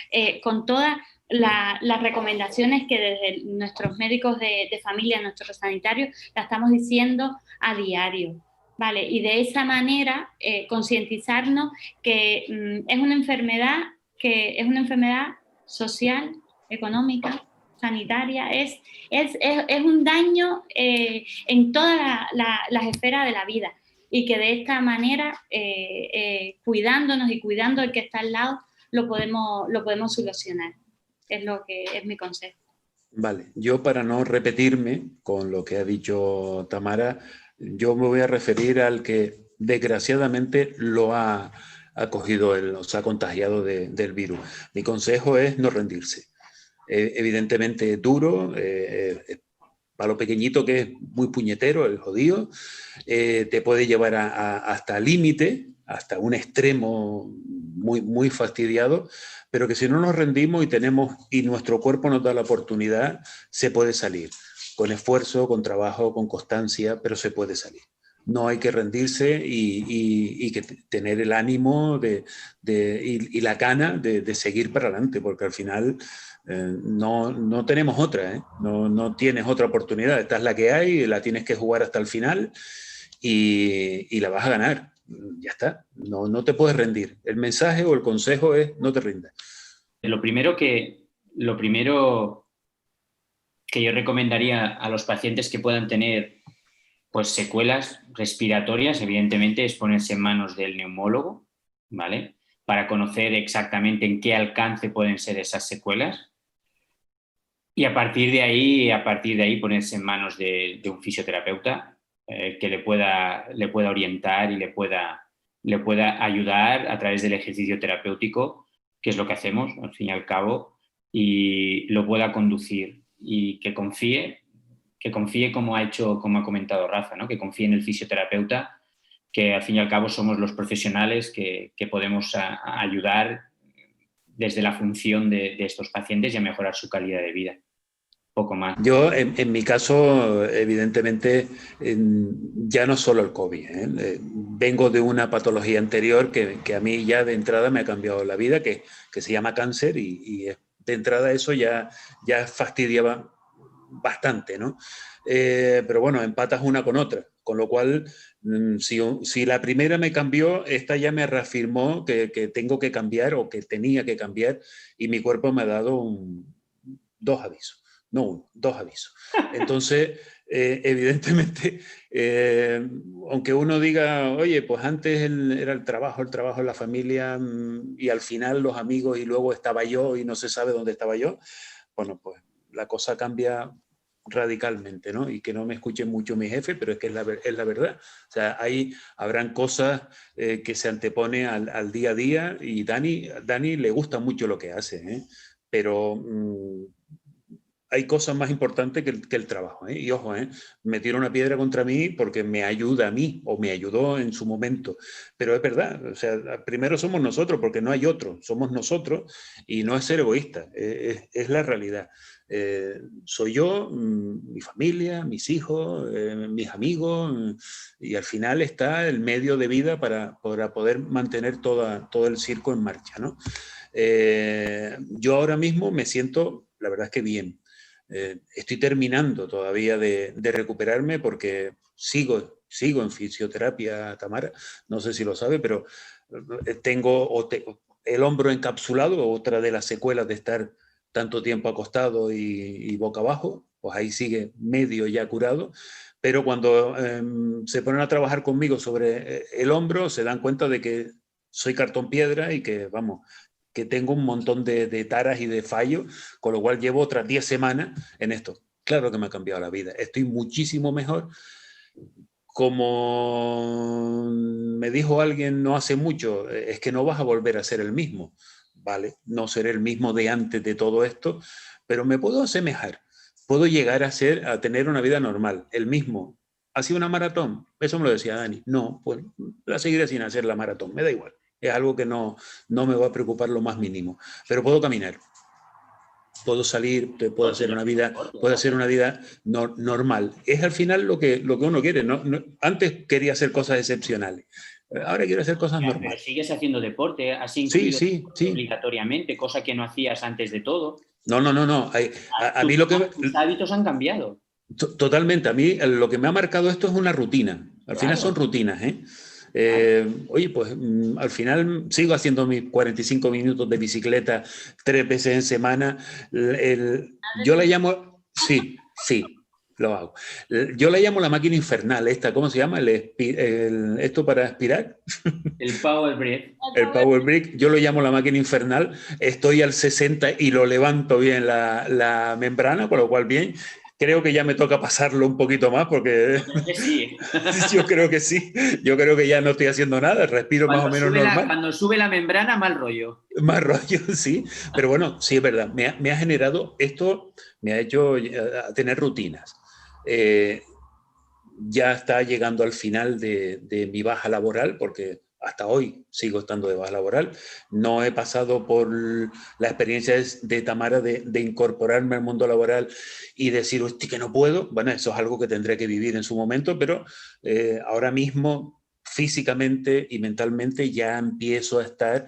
con todas las recomendaciones que desde nuestros médicos de familia, nuestros sanitarios, la estamos diciendo a diario. Vale, y de esa manera concientizarnos que es una enfermedad social, económica, sanitaria, es un daño en todas las esferas de la vida, y que de esta manera, cuidándonos y cuidando el que está al lado, lo podemos solucionar. Es lo que es mi consejo. Vale, yo para no repetirme con lo que ha dicho Tamara, yo me voy a referir al que desgraciadamente lo ha cogido, se ha contagiado del virus. Mi consejo es no rendirse. Evidentemente duro, para lo pequeñito que es muy puñetero, el jodido, te puede llevar hasta límite, hasta un extremo muy, muy fastidiado, pero que si no nos rendimos y nuestro cuerpo nos da la oportunidad, se puede salir. Con esfuerzo, con trabajo, con constancia, pero se puede salir. No hay que rendirse y que tener el ánimo y la gana de seguir para adelante, porque al final no tenemos otra, ¿eh? No tienes otra oportunidad. Esta es la que hay, la tienes que jugar hasta el final y la vas a ganar. Ya está, no te puedes rendir. El mensaje o el consejo es no te rindas. Lo primero que yo recomendaría a los pacientes que puedan tener pues secuelas respiratorias, evidentemente, es ponerse en manos del neumólogo, ¿vale? Para conocer exactamente en qué alcance pueden ser esas secuelas. Y a partir de ahí ponerse en manos de un fisioterapeuta que le pueda orientar y le pueda ayudar a través del ejercicio terapéutico, que es lo que hacemos al fin y al cabo, y lo pueda conducir, y que confíe como ha comentado Rafa, ¿no? Que confíe en el fisioterapeuta, que al fin y al cabo somos los profesionales que podemos ayudar desde la función de estos pacientes y a mejorar su calidad de vida. Poco más. Yo, en mi caso, evidentemente, ya no solo el COVID. Vengo de una patología anterior que a mí ya de entrada me ha cambiado la vida, que se llama cáncer, y de entrada eso ya fastidiaba bastante, ¿no? Pero bueno, empatas una con otra, con lo cual, si la primera me cambió, esta ya me reafirmó que tengo que cambiar o que tenía que cambiar, y mi cuerpo me ha dado 2 avisos. No uno, 2 avisos. Entonces, evidentemente, aunque uno diga, oye, pues antes era el trabajo, la familia, y al final los amigos, y luego estaba yo y no se sabe dónde estaba yo, bueno, pues la cosa cambia radicalmente, ¿no? Y que no me escuchen mucho mi jefe, pero es que es la verdad. O sea, habrán cosas que se antepone al día a día, y Dani le gusta mucho lo que hace, ¿eh? Pero hay cosas más importantes que el trabajo, ¿eh? Y ojo, me tira una piedra contra mí porque me ayuda a mí, o me ayudó en su momento. Pero es verdad, o sea, primero somos nosotros, porque no hay otro, somos nosotros, y no es ser egoísta, es la realidad. Soy yo, mi familia, mis hijos, mis amigos, y al final está el medio de vida para poder mantener todo el circo en marcha, ¿no? Yo ahora mismo me siento, la verdad es que bien. Estoy terminando todavía de recuperarme, porque sigo en fisioterapia, Tamara, no sé si lo sabe, pero tengo el hombro encapsulado, otra de las secuelas de estar tanto tiempo acostado y boca abajo, pues ahí sigue medio ya curado, pero cuando se ponen a trabajar conmigo sobre el hombro, se dan cuenta de que soy cartón piedra y que, vamos, que tengo un montón de taras y de fallos, con lo cual llevo otras 10 semanas en esto. Claro que me ha cambiado la vida. Estoy muchísimo mejor. Como me dijo alguien no hace mucho, es que no vas a volver a ser el mismo. Vale, no seré el mismo de antes de todo esto, pero me puedo asemejar. Puedo llegar a tener una vida normal, el mismo. ¿Ha sido una maratón? Eso me lo decía Dani. No, pues la seguiré sin hacer la maratón, me da igual. Es algo que no me va a preocupar lo más mínimo. Pero puedo caminar, puedo salir, puedo hacer una vida normal. Es al final lo que uno quiere. Antes quería hacer cosas excepcionales. Ahora quiero hacer cosas normales. Pero sigues haciendo deporte, has incluido sí. obligatoriamente, cosa que no hacías antes de todo. No. A mí tus hábitos han cambiado. Totalmente. A mí lo que me ha marcado esto es una rutina. Al final son rutinas, ¿eh? Oye, pues al final sigo haciendo mis 45 minutos de bicicleta 3 veces en semana. Yo la llamo, sí, lo hago. Yo la llamo la máquina infernal, esta, ¿cómo se llama? Esto para aspirar. El Power Breath. El Power Brick, yo lo llamo la máquina infernal. Estoy al 60 y lo levanto bien la membrana, con lo cual bien. Creo que ya me toca pasarlo un poquito más porque Sí. yo creo que sí. Yo creo que ya no estoy haciendo nada, respiro más o menos normal. Cuando sube la membrana, mal rollo. Más rollo, sí. Pero bueno, sí es verdad. Me ha generado esto, me ha hecho tener rutinas. Ya está llegando al final de mi baja laboral, porque hasta hoy sigo estando de baja laboral. No he pasado por la experiencia de Tamara de incorporarme al mundo laboral y decir, hostia, que no puedo. Bueno, eso es algo que tendré que vivir en su momento, pero ahora mismo físicamente y mentalmente ya empiezo a estar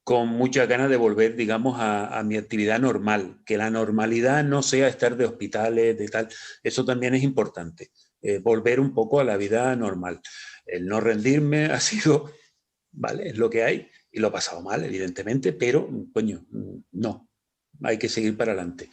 con muchas ganas de volver, digamos, a mi actividad normal, que la normalidad no sea estar de hospitales, de tal. Eso también es importante, volver un poco a la vida normal. El no rendirme ha sido, vale, es lo que hay, y lo he pasado mal, evidentemente, pero, coño, no, hay que seguir para adelante.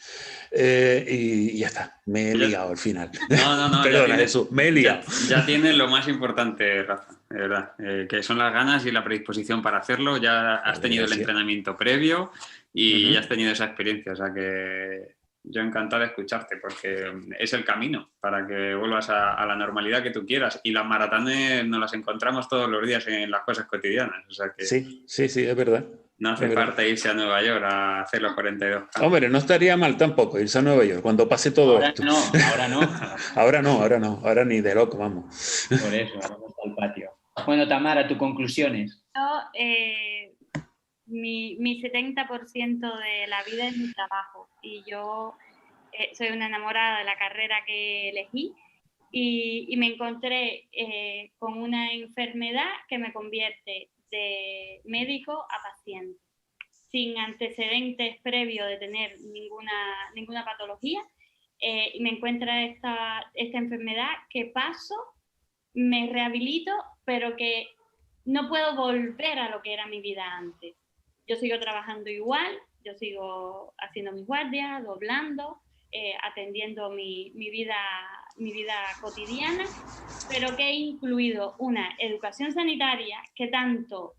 Y ya está, me he liado al final. No, Perdona, Jesús, me he liado. Ya tienes lo más importante, Rafa, de verdad, que son las ganas y la predisposición para hacerlo. Ya has tenido el entrenamiento previo y ya has tenido esa experiencia, o sea que yo encantado de escucharte porque es el camino para que vuelvas a la normalidad que tú quieras, y las maratones nos las encontramos todos los días en las cosas cotidianas, o sea que sí, es verdad. No hace falta irse a Nueva York a hacer los 42. Hombre, no estaría mal tampoco irse a Nueva York cuando pase todo esto. Ahora no. Ahora ni de loco, vamos. Por eso, vamos al patio. Bueno, Tamara, tus conclusiones. Yo, mi 70% de la vida es mi trabajo, y yo soy una enamorada de la carrera que elegí, y me encontré con una enfermedad que me convierte de médico a paciente, sin antecedentes previos de tener ninguna patología. Y me encuentra esta enfermedad que paso, me rehabilito, pero que no puedo volver a lo que era mi vida antes. Yo sigo trabajando igual, yo sigo haciendo mis guardias, doblando, atendiendo mi vida cotidiana, pero que he incluido una educación sanitaria que tanto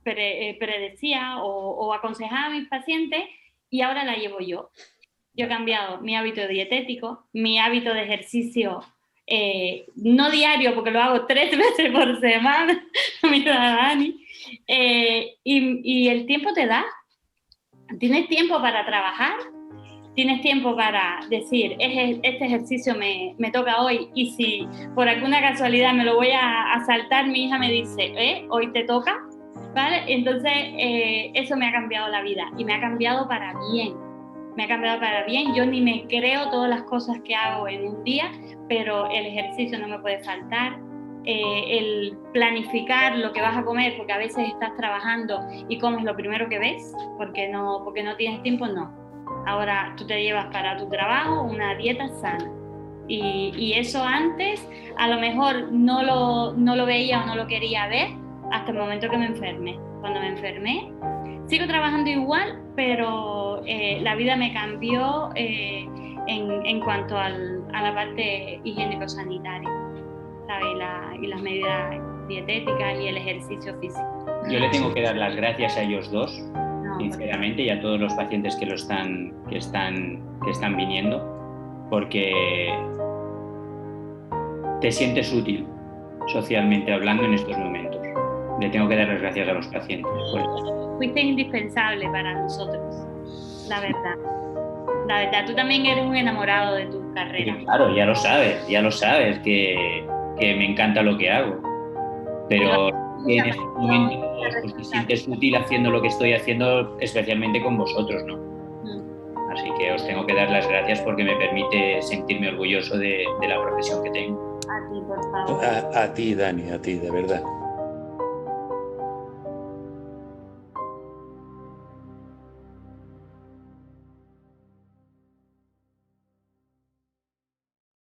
predecía o aconsejaba a mis pacientes, y ahora la llevo yo. Yo he cambiado mi hábito dietético, mi hábito de ejercicio, no diario, porque lo hago 3 veces por semana, mira Dani, y el tiempo te da. Tienes tiempo para trabajar, tienes tiempo para decir, este ejercicio me toca hoy, y si por alguna casualidad me lo voy a saltar, mi hija me dice, hoy te toca, ¿vale? Entonces eso me ha cambiado la vida, y me ha cambiado para bien. Yo ni me creo todas las cosas que hago en un día, pero el ejercicio no me puede faltar. El planificar lo que vas a comer, porque a veces estás trabajando y comes lo primero que ves porque no tienes tiempo, no. Ahora tú te llevas para tu trabajo una dieta sana, y eso antes a lo mejor no lo veía o no lo quería ver hasta el momento que me enfermé. Cuando me enfermé, sigo trabajando igual, pero la vida me cambió en cuanto a la parte higiénico-sanitaria, ¿sabes? Y las medidas dietéticas y el ejercicio físico. Yo le tengo que dar las gracias a ellos dos, sinceramente, y a todos los pacientes que están viniendo, porque te sientes útil socialmente hablando en estos momentos. Le tengo que dar las gracias a los pacientes. Fuiste indispensable para nosotros, la verdad. La verdad, tú también eres un enamorado de tu carrera. Sí, claro, ya lo sabes que me encanta lo que hago. Pero en este momento pues, te sientes útil haciendo lo que estoy haciendo, especialmente con vosotros, ¿no? Así que os tengo que dar las gracias porque me permite sentirme orgulloso de la profesión que tengo. A ti, por favor. A ti, Dani, a ti, de verdad.